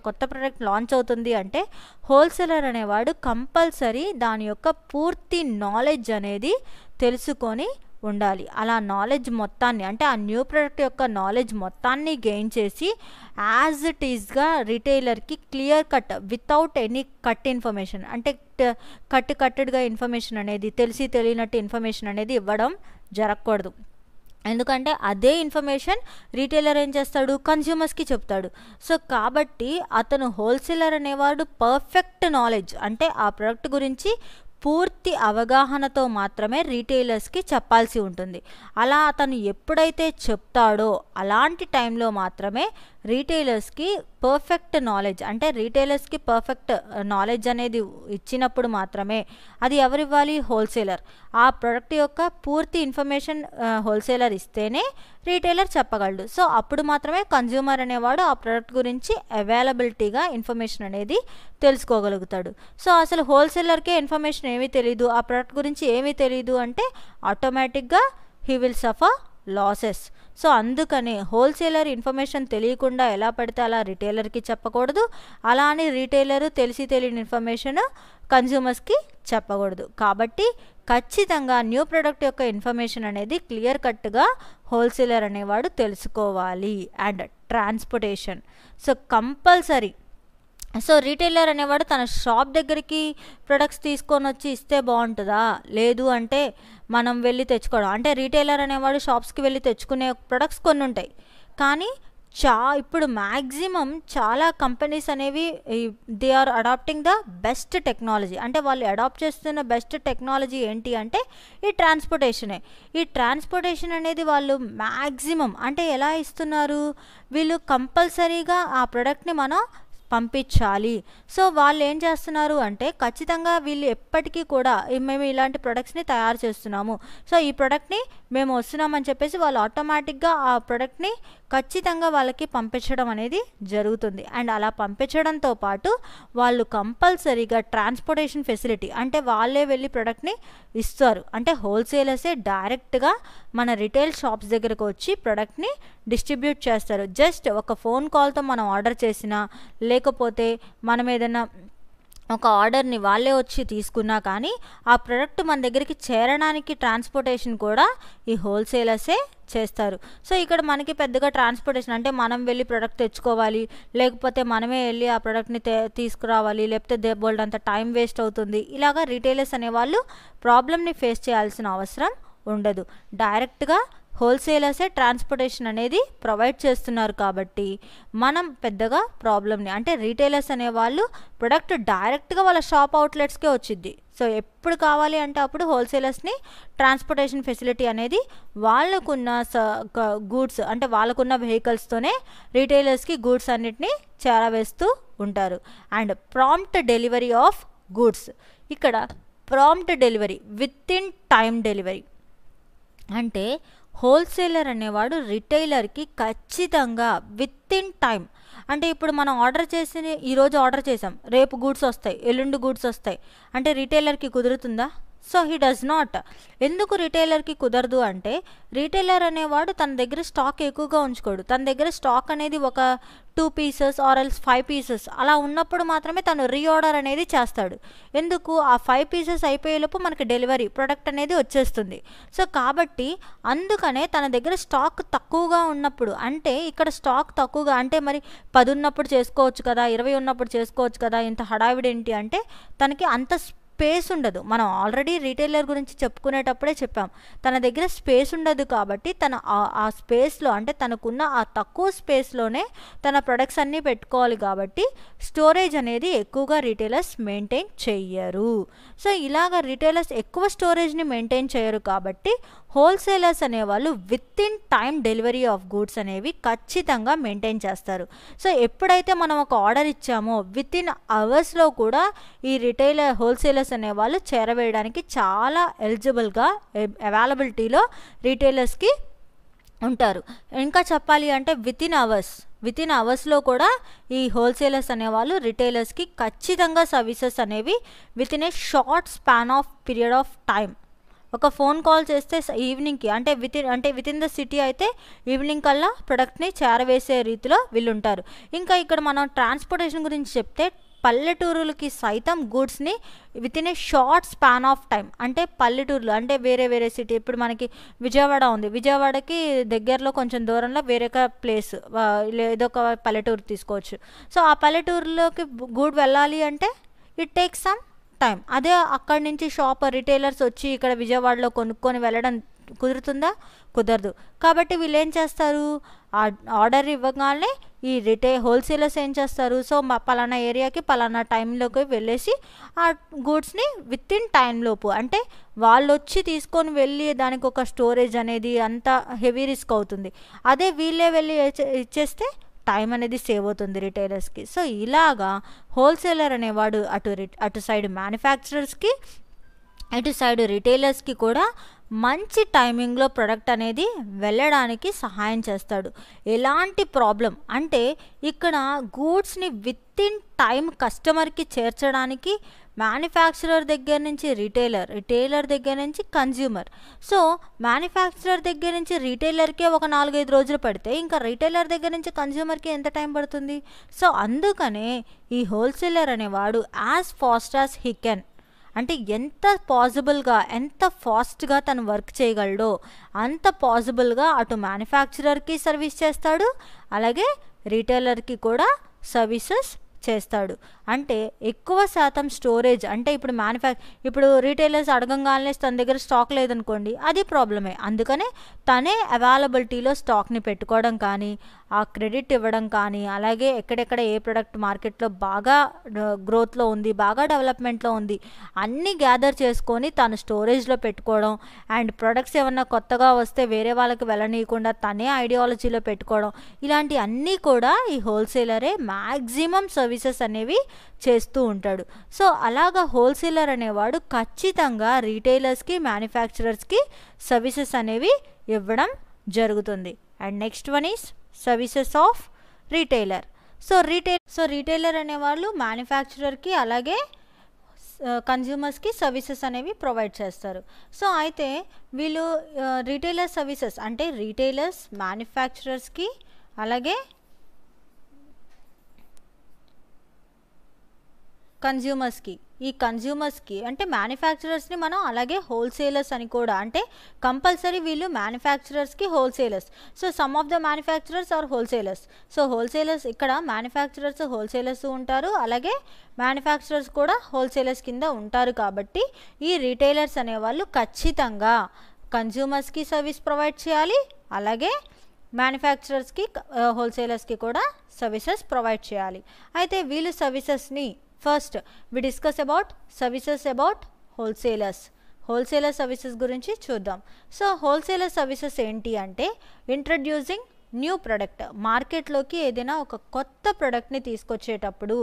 A: కొత్త ప్రోడక్ట్ లాంచ్ అవుతుంది అంటే హోల్సేలర్ అనేవాడు కంపల్సరీ దాని యొక్క పూర్తి నాలెడ్జ్ అనేది తెలుసుకొని ఉండాలి. అలా నాలెడ్జ్ మొత్తాన్ని, అంటే ఆ న్యూ ప్రోడక్ట్ యొక్క నాలెడ్జ్ మొత్తాన్ని గెయిన్ చేసి యాజ్ ఇట్ ఈస్గా రిటైలర్కి clear cut without any cut information, అంటే కట్టెడ్గా ఇన్ఫర్మేషన్ అనేది, తెలియనట్టు ఇన్ఫర్మేషన్ అనేది ఇవ్వడం జరగకూడదు. ఎందుకంటే అదే ఇన్ఫర్మేషన్ రీటైలర్ ఏం చేస్తాడు, కన్జ్యూమర్స్కి చెప్తాడు. సో కాబట్టి అతను హోల్సేలర్ అనేవాడు పర్ఫెక్ట్ నాలెడ్జ్, అంటే ఆ ప్రోడక్ట్ గురించి పూర్తి అవగాహనతో మాత్రమే రీటైలర్స్కి చెప్పాల్సి ఉంటుంది. అలా అతను ఎప్పుడైతే చెప్తాడో అలాంటి టైంలో మాత్రమే రీటైలర్స్కి పర్ఫెక్ట్ నాలెడ్జ్, అంటే రీటైలర్స్కి పర్ఫెక్ట్ నాలెడ్జ్ అనేది ఇచ్చినప్పుడు మాత్రమే, అది ఎవరు ఇవ్వాలి, హోల్సేలర్. ఆ ప్రోడక్ట్ యొక్క పూర్తి ఇన్ఫర్మేషన్ హోల్సేలర్ ఇస్తేనే రీటైలర్ చెప్పగలడు. సో అప్పుడు మాత్రమే కన్జ్యూమర్ అనేవాడు ఆ ప్రోడక్ట్ గురించి అవైలబిలిటీగా ఇన్ఫర్మేషన్ అనేది తెలుసుకోగలుగుతాడు. సో అసలు హోల్సేలర్కే ఇన్ఫర్మేషన్ ఏమీ తెలియదు, ఆ ప్రోడక్ట్ గురించి ఏమీ తెలియదు అంటే ఆటోమేటిక్గా he will suffer losses. So అందుకని హోల్సేలర్ ఇన్ఫర్మేషన్ తెలియకుండా ఎలా పడితే అలా రిటైలర్కి చెప్పకూడదు, అలా అని రిటైలరు తెలియని ఇన్ఫర్మేషన్ కన్జ్యూమర్స్కి చెప్పకూడదు. కాబట్టి ఖచ్చితంగా న్యూ ప్రోడక్ట్ యొక్క ఇన్ఫర్మేషన్ అనేది క్లియర్ కట్గా హోల్సేలర్ అనేవాడు తెలుసుకోవాలి. And transportation, so compulsory, so retailer అనేవాడు తన షాప్ దగ్గరికి ప్రొడక్ట్స్ తీసుకొని వచ్చి ఇస్తే బాగుంటుందా, లేదు అంటే మనం వెళ్ళి తెచ్చుకోవడం. అంటే రీటైలర్ అనేవాడు షాప్స్కి వెళ్ళి తెచ్చుకునే ప్రొడక్ట్స్ కొన్ని ఉంటాయి, కానీ ఇప్పుడు మ్యాక్సిమం చాలా కంపెనీస్ అనేవి they are adapting the best technology. అంటే వాళ్ళు అడాప్ట్ చేస్తున్న బెస్ట్ టెక్నాలజీ ఏంటి అంటే ఈ ట్రాన్స్పోర్టేషనే. ఈ ట్రాన్స్పోర్టేషన్ అనేది వాళ్ళు మ్యాక్సిమం అంటే ఎలా ఇస్తున్నారు, వీళ్ళు కంపల్సరీగా ఆ ప్రోడక్ట్ని మనం పంపించాలి. సో వాళ్ళు ఏం చేస్తున్నారు అంటే ఖచ్చితంగా వీళ్ళు ఎప్పటికీ కూడా మేము ఇలాంటి ప్రొడక్ట్స్ని తయారు చేస్తున్నాము, సో ఈ ప్రోడక్ట్ని మేము వస్తున్నామని చెప్పేసి వాళ్ళు ఆటోమేటిక్గా ఆ ప్రోడక్ట్ని ఖచ్చితంగా వాళ్ళకి పంపించడం అనేది జరుగుతుంది. అండ్ అలా పంపించడంతో పాటు వాళ్ళు కంపల్సరీగా ట్రాన్స్పోర్టేషన్ ఫెసిలిటీ, అంటే వాళ్ళే వెళ్ళి ప్రోడక్ట్ని ఇస్తారు. అంటే హోల్సేలర్సే డైరెక్ట్గా మన రిటైల్ షాప్స్ దగ్గరకు వచ్చి ప్రోడక్ట్ని డిస్ట్రిబ్యూట్ చేస్తారు. జస్ట్ ఒక ఫోన్ కాల్తో మనం ఆర్డర్ చేసినా, లేకపోతే మనం ఏదైనా ఒక ఆర్డర్ని వాళ్ళే వచ్చి తీసుకున్నా కానీ ఆ ప్రోడక్ట్ మన దగ్గరికి చేరడానికి ట్రాన్స్పోర్టేషన్ కూడా ఈ హోల్సేలర్సే చేస్తారు. సో ఇక్కడ మనకి పెద్దగా ట్రాన్స్పోర్టేషన్ అంటే మనం వెళ్ళి ప్రోడక్ట్ తెచ్చుకోవాలి, లేకపోతే మనమే వెళ్ళి ఆ ప్రోడక్ట్ని తీసుకురావాలి, లేకపోతే బోల్డ్ అంత టైం వేస్ట్ అవుతుంది. ఇలాగా రీటైలర్స్ అనేవాళ్ళు ప్రాబ్లమ్ని ఫేస్ చేయాల్సిన అవసరం ఉండదు. డైరెక్ట్గా హోల్సేలర్సే ట్రాన్స్పోర్టేషన్ అనేది ప్రొవైడ్ చేస్తున్నారు కాబట్టి మనం పెద్దగా ప్రాబ్లమ్ని, అంటే రీటైలర్స్ అనేవాళ్ళు ప్రొడక్ట్ డైరెక్ట్గా వాళ్ళ షాప్ అవుట్లెట్స్కే వచ్చింది. సో ఎప్పుడు కావాలి అంటే అప్పుడు హోల్సేలర్స్ని ట్రాన్స్పోర్టేషన్ ఫెసిలిటీ అనేది వాళ్ళకున్న గూడ్స్, అంటే వాళ్ళకున్న వెహికల్స్తోనే రీటైలర్స్కి గూడ్స్ అన్నిటినీ చేరవేస్తూ ఉంటారు. And prompt delivery of goods. ఇక్కడ prompt delivery, within time delivery అంటే హోల్సేలర్ అనేవాడు రిటైలర్కి ఖచ్చితంగా విత్ ఇన్ టైం, అంటే ఇప్పుడు మనం ఆర్డర్ చేసి ఈరోజు ఆర్డర్ చేసాం, రేపు గూడ్స్ వస్తాయి, ఎల్లుండి గూడ్స్ వస్తాయి అంటే రిటైలర్కి కుదురుతుందా? So he does not. ఎందుకు రిటైలర్కి కుదరదు అంటే రిటైలర్ అనేవాడు తన దగ్గర స్టాక్ ఎక్కువగా ఉంచుకోడు. తన దగ్గర స్టాక్ అనేది ఒక 2 పీసెస్ ఆర్ ఎల్స్ 5 పీసెస్ అలా ఉన్నప్పుడు మాత్రమే తను రీఆర్డర్ అనేది చేస్తాడు. ఎందుకు? ఆ 5 పీసెస్ అయిపోయేలోపు మనకి డెలివరీ ప్రొడక్ట్ అనేది వచ్చేస్తుంది. సో కాబట్టి అందుకనే తన దగ్గర స్టాక్ తక్కువగా ఉన్నప్పుడు, అంటే ఇక్కడ స్టాక్ తక్కువగా అంటే మరి 10 ఉన్నప్పుడు చేసుకోవచ్చు కదా, 20 ఉన్నప్పుడు చేసుకోవచ్చు కదా, ఇంత హడావిడి ఏంటి అంటే తనకి అంత స్పేస్ ఉండదు. మనం ఆల్రెడీ రీటైలర్ గురించి చెప్పుకునేటప్పుడే చెప్పాం, తన దగ్గర స్పేస్ ఉండదు కాబట్టి తన ఆ స్పేస్లో, అంటే తనకున్న ఆ తక్కువ స్పేస్లోనే తన ప్రొడక్ట్స్ అన్నీ పెట్టుకోవాలి కాబట్టి స్టోరేజ్ అనేది ఎక్కువగా రీటైలర్స్ మెయింటైన్ చెయ్యరు. సో ఇలాగ రీటైలర్స్ ఎక్కువ స్టోరేజ్ని మెయింటైన్ చేయరు కాబట్టి హోల్సేలర్స్ అనేవాళ్ళు with in time delivery of goods అనేవి ఖచ్చితంగా మెయింటైన్ చేస్తారు. సో ఎప్పుడైతే మనం ఒక ఆర్డర్ ఇచ్చామో విత్ ఇన్ అవర్స్లో కూడా ఈ హోల్సేలర్స్ అనేవాళ్ళు చేరవేయడానికి చాలా ఎలిజిబుల్గా అవైలబిలిటీలో రీటైలర్స్కి ఉంటారు. ఇంకా చెప్పాలి అంటే విత్ ఇన్ అవర్స్లో కూడా ఈ హోల్సేలర్స్ అనేవాళ్ళు రిటైలర్స్కి ఖచ్చితంగా సర్వీసెస్ అనేవి with in a short span of period of time, ఒక ఫోన్ కాల్ చేస్తే ఈవినింగ్కి అంటే విత్ ఇన్ ద సిటీ అయితే ఈవినింగ్ కల్లా ప్రొడక్ట్ని చేరవేసే రీతిలో వీళ్ళు ఉంటారు. ఇంకా ఇక్కడ మనం ట్రాన్స్పోర్టేషన్ గురించి చెప్తే పల్లెటూరులకి సైతం గూడ్స్ని within a short span of time, అంటే పల్లెటూరులో అంటే వేరే సిటీ, ఇప్పుడు మనకి విజయవాడ ఉంది, విజయవాడకి దగ్గరలో కొంచెం దూరంలో వేరొక ప్లేస్ ఏదో ఒక పల్లెటూరు తీసుకోవచ్చు. సో ఆ పల్లెటూరులోకి గూడ్ వెళ్ళాలి అంటే ఇట్ టేక్స్ సమ్ టైం. అదే అక్కడి నుంచి రిటైలర్స్ వచ్చి ఇక్కడ విజయవాడలో కొనుక్కొని వెళ్ళడం కుదురుతుందా? కుదరదు. కాబట్టి వీళ్ళు ఏం చేస్తారు, ఆర్డర్ ఇవ్వగానే ఈ హోల్సేలర్స్ ఏం చేస్తారు, సో పలానా ఏరియాకి పలానా టైంలోకి వెళ్ళేసి ఆ గూడ్స్ని విత్ ఇన్ టైంలోపు, అంటే వాళ్ళు వచ్చి తీసుకొని వెళ్ళి దానికి ఒక స్టోరేజ్ అనేది అంత హెవీ రిస్క్ అవుతుంది. అదే వీళ్ళే వెళ్ళి ఇచ్చేస్తే టైం అనేది సేవ్ అవుతుంది రిటైలర్స్కి. సో ఇలాగా హోల్సేలర్ అనేవాడు అటు సైడ్ మ్యానుఫ్యాక్చరర్స్కి ఇటు సైడ్ రిటైలర్స్కి కూడా మంచి టైమింగ్లో ప్రొడక్ట్ అనేది వెళ్ళడానికి సహాయం చేస్తాడు. ఎలాంటి ప్రాబ్లం అంటే ఇక్కడ గూడ్స్ని విత్ ఇన్ టైం కస్టమర్కి చేర్చడానికి మ్యానుఫ్యాక్చరర్ దగ్గర నుంచి రిటైలర్ దగ్గర నుంచి కన్జ్యూమర్. సో మ్యానుఫ్యాక్చరర్ దగ్గర నుంచి రిటైలర్కే ఒక 4-5 రోజులు పడితే ఇంకా రిటైలర్ దగ్గర నుంచి కన్జ్యూమర్కి ఎంత టైం పడుతుంది? సో అందుకనే ఈ హోల్సేలర్ అనేవాడు as fast as he can, అంటే ఎంత పాసిబుల్గా ఎంత ఫాస్ట్గా తను వర్క్ చేయగలడో అంత పాసిబుల్గా అటు మ్యానుఫ్యాక్చరర్కి సర్వీస్ చేస్తాడు, అలాగే రిటైలర్కి కూడా సర్వీసెస్ చేస్తాడు. అంటే ఎక్కువ శాతం స్టోరేజ్, అంటే ఇప్పుడు రిటైలర్స్ అడగంగానే తన దగ్గర స్టాక్ లేదనుకోండి, అది ప్రాబ్లమే. అందుకనే తనే అవైలబిలిటీలో స్టాక్ని పెట్టుకోవడం కానీ, ఆ క్రెడిట్ ఇవ్వడం కానీ, అలాగే ఎక్కడెక్కడ ఏ ప్రొడక్ట్ మార్కెట్లో బాగా గ్రోత్లో ఉంది, బాగా డెవలప్మెంట్లో ఉంది అన్నీ గ్యాదర్ చేసుకొని తను స్టోరేజ్లో పెట్టుకోవడం, అండ్ ప్రొడక్ట్స్ ఏమన్నా కొత్తగా వస్తే వేరే వాళ్ళకి వెళ్ళనీయకుండా తనే ఐడియాలజీలో పెట్టుకోవడం, ఇలాంటి అన్నీ కూడా ఈ హోల్సేలరే మ్యాక్సిమం సర్వీసెస్ అనేవి చేస్తూ ఉంటాడు. సో అలాగా హోల్సేలర్ అనేవాడు ఖచ్చితంగా రీటైలర్స్కి మ్యానుఫ్యాక్చరర్స్కి సర్వీసెస్ అనేవి ఇవ్వడం జరుగుతుంది. And next one is services of retailer. So retailer అనేవాళ్ళు మ్యానుఫ్యాక్చరర్కి అలాగే కన్జ్యూమర్స్కి సర్వీసెస్ అనేవి ప్రొవైడ్ చేస్తారు. సో అయితే వీళ్ళు రీటైలర్ సర్వీసెస్ అంటే రీటైలర్స్ మ్యానుఫ్యాక్చరర్స్కి అలాగే కన్జ్యూమర్స్కి అంటే మ్యానుఫ్యాక్చరర్స్ని మనం అలాగే హోల్సేలర్స్ అని కూడా, అంటే కంపల్సరీ వీళ్ళు మ్యానుఫ్యాక్చరర్స్కి wholesalers. So some of the manufacturers are wholesalers. So wholesalers ఇక్కడ మ్యానుఫ్యాక్చరర్స్ హోల్సేలర్స్ ఉంటారు, అలాగే మ్యానుఫ్యాక్చరర్స్ కూడా హోల్సేలర్స్ కింద ఉంటారు. కాబట్టి ఈ రీటైలర్స్ అనేవాళ్ళు ఖచ్చితంగా కన్జ్యూమర్స్కి సర్వీస్ ప్రొవైడ్ చేయాలి, అలాగే మ్యానుఫ్యాక్చరర్స్కి హోల్సేలర్స్కి కూడా సర్వీసెస్ ప్రొవైడ్ చేయాలి. అయితే వీళ్ళు సర్వీసెస్ని first we discuss about services about wholesaler services గురించి చూద్దాం. సో హోల్సేలర్ సర్వీసెస్ ఏంటి అంటే ఇంట్రడ్యూసింగ్ న్యూ ప్రొడక్ట్, మార్కెట్లోకి ఏదైనా ఒక కొత్త ప్రొడక్ట్ని తీసుకొచ్చేటప్పుడు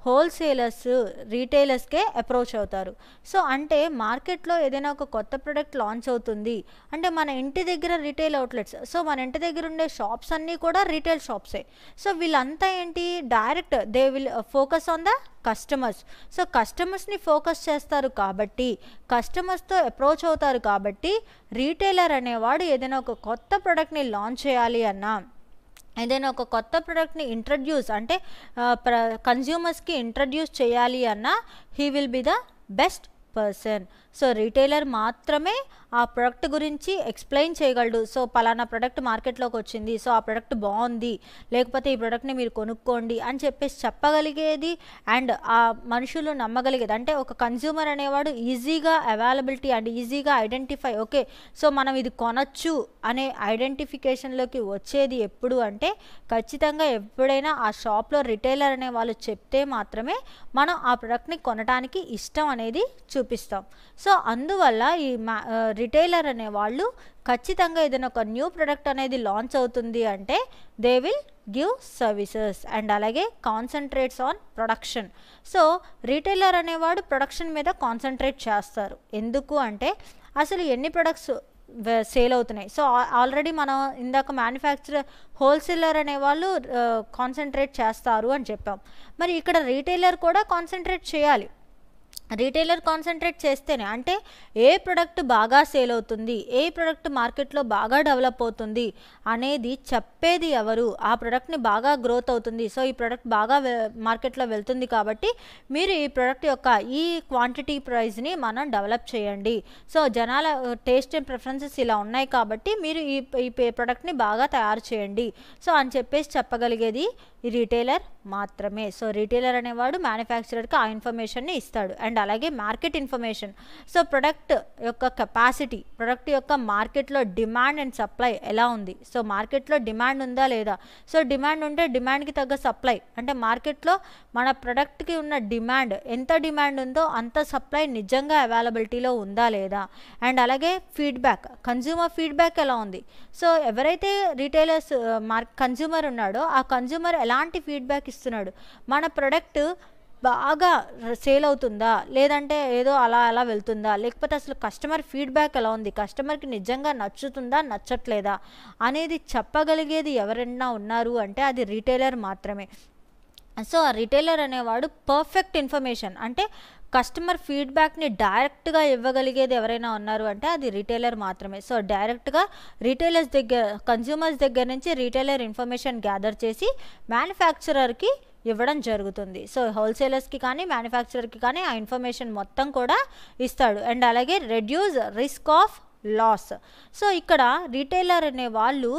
A: హోల్సేలర్స్ రీటైలర్స్కే అప్రోచ్ అవుతారు. సో అంటే మార్కెట్లో ఏదైనా ఒక కొత్త ప్రోడక్ట్ లాంచ్ అవుతుంది అంటే మన ఇంటి దగ్గర రీటైల్ అవుట్లెట్స్, సో మన ఇంటి దగ్గర ఉండే షాప్స్ అన్నీ కూడా రీటైల్ షాప్సే. సో వీళ్ళంతా ఏంటి, direct they will focus on the customers. So కస్టమర్స్ని ఫోకస్ చేస్తారు కాబట్టి, కస్టమర్స్తో అప్రోచ్ అవుతారు కాబట్టి, రీటైలర్ అనేవాడు ఏదైనా ఒక కొత్త ప్రోడక్ట్ని లాంచ్ చేయాలి అన్నా, ఏదైనా ఒక కొత్త ప్రోడక్ట్ని ఇంట్రడ్యూస్ అంటే కన్జ్యూమర్స్కి ఇంట్రడ్యూస్ చేయాలి అన్నా he will be the best person. So retailer మాత్రమే ఆ ప్రోడక్ట్ గురించి ఎక్స్ప్లెయిన్ చేయగలడు. సో పలానా ప్రోడక్ట్ మార్కెట్లోకి వచ్చింది, సో ఆ ప్రోడక్ట్ బాగుంది, లేకపోతే ఈ ప్రోడక్ట్ని మీరు కొనుక్కోండి అని చెప్పేసి చెప్పగలిగేది అండ్ ఆ మనుషులు నమ్మగలిగేది. అంటే ఒక కన్జ్యూమర్ అనేవాడు ఈజీగా అవైలబిలిటీ అండ్ ఈజీగా ఐడెంటిఫై, ఓకే సో మనం ఇది కొనచ్చు అనే ఐడెంటిఫికేషన్లోకి వచ్చేది ఎప్పుడు అంటే ఖచ్చితంగా ఎప్పుడైనా ఆ షాప్లో రిటైలర్ అనే వాళ్ళు చెప్తే మాత్రమే మనం ఆ ప్రోడక్ట్ని కొనడానికి ఇష్టం అనేది చూపిస్తాం. సో అందువల్ల ఈ రిటైలర్ అనేవాళ్ళు ఖచ్చితంగా ఏదైనా ఒక న్యూ ప్రోడక్ట్ అనేది లాంచ్ అవుతుంది అంటే they will give services and అలాగే concentrates on production. So retailer అనేవాడు ప్రొడక్షన్ మీద కాన్సన్ట్రేట్ చేస్తారు. ఎందుకు అంటే అసలు ఎన్ని ప్రొడక్ట్స్ సేల్ అవుతున్నాయి. సో ఆల్రెడీ మనం ఇందాక మ్యానుఫ్యాక్చరర్ హోల్సేలర్ అనేవాళ్ళు కాన్సన్ట్రేట్ చేస్తారు అని చెప్పాం. మరి ఇక్కడ రీటైలర్ కూడా కాన్సన్ట్రేట్ చేయాలి. రీటైలర్ కాన్సన్ట్రేట్ చేస్తేనే అంటే ఏ ప్రోడక్ట్ బాగా సేల్ అవుతుంది, ఏ ప్రోడక్ట్ మార్కెట్లో బాగా డెవలప్ అవుతుంది అనేది చెప్పేది ఎవరు, ఆ ప్రోడక్ట్ని బాగా గ్రోత్ అవుతుంది, సో ఈ ప్రోడక్ట్ బాగా మార్కెట్లో వెళ్తుంది కాబట్టి మీరు ఈ ప్రోడక్ట్ యొక్క ఈ క్వాంటిటీ ప్రైస్ని మనం డెవలప్ చేయండి, సో జనాల టేస్ట్ అండ్ ప్రిఫరెన్సెస్ ఇలా ఉన్నాయి కాబట్టి మీరు ఈ ప్రోడక్ట్ని బాగా తయారు చేయండి సో అని చెప్పేసి చెప్పగలిగేది ఈ రీటైలర్ మాత్రమే. సో రీటైలర్ అనేవాడు మ్యానుఫ్యాక్చరర్కి ఆ ఇన్ఫర్మేషన్ని ఇస్తాడు అండ్ అలాగే మార్కెట్ ఇన్ఫర్మేషన్. సో ప్రొడక్ట్ యొక్క కెపాసిటీ, ప్రొడక్ట్ యొక్క మార్కెట్లో డిమాండ్ అండ్ సప్లై ఎలా ఉంది, సో మార్కెట్లో డిమాండ్ ఉందా లేదా, సో డిమాండ్ ఉంటే డిమాండ్కి తగ్గ సప్లై అంటే మార్కెట్లో మన ప్రొడక్ట్కి ఉన్న డిమాండ్ ఎంత డిమాండ్ ఉందో అంత సప్లై నిజంగా అవైలబిలిటీలో ఉందా లేదా అండ్ అలాగే ఫీడ్బ్యాక్, కన్జ్యూమర్ ఫీడ్బ్యాక్ ఎలా ఉంది. సో ఎవరైతే రీటైలర్స్ కన్జ్యూమర్ ఉన్నాడో ఆ కన్జ్యూమర్ ఎలాంటి ఫీడ్బ్యాక్ ఇస్తున్నాడు, మన ప్రొడక్ట్ బాగా సేల్ అవుతుందా లేదంటే ఏదో అలా అలా వెళ్తుందా, లేకపోతే అసలు కస్టమర్ ఫీడ్బ్యాక్ ఎలా ఉంది, కస్టమర్కి నిజంగా నచ్చుతుందా నచ్చట్లేదా అనేది చెప్పగలిగేది ఎవరైనా ఉన్నారు అంటే అది రీటైలర్ మాత్రమే. సో ఆ రిటైలర్ అనేవాడు పర్ఫెక్ట్ ఇన్ఫర్మేషన్ అంటే కస్టమర్ ఫీడ్బ్యాక్ని డైరెక్ట్గా ఇవ్వగలిగేది ఎవరైనా ఉన్నారు అంటే అది రీటైలర్ మాత్రమే. సో డైరెక్ట్గా రీటైలర్స్ దగ్గర, కన్జ్యూమర్స్ దగ్గర నుంచి రీటైలర్ ఇన్ఫర్మేషన్ గ్యాదర్ చేసి మ్యానుఫ్యాక్చరర్కి ఇవ్వడం జరుగుతుంది. సో హోల్సేలర్స్కి కానీ మ్యానుఫ్యాక్చరర్కి కానీ ఆ ఇన్ఫర్మేషన్ మొత్తం కూడా ఇస్తాడు అండ్ అలాగే reduce risk of loss. So ఇక్కడ రీటైలర్ అనే వాళ్ళు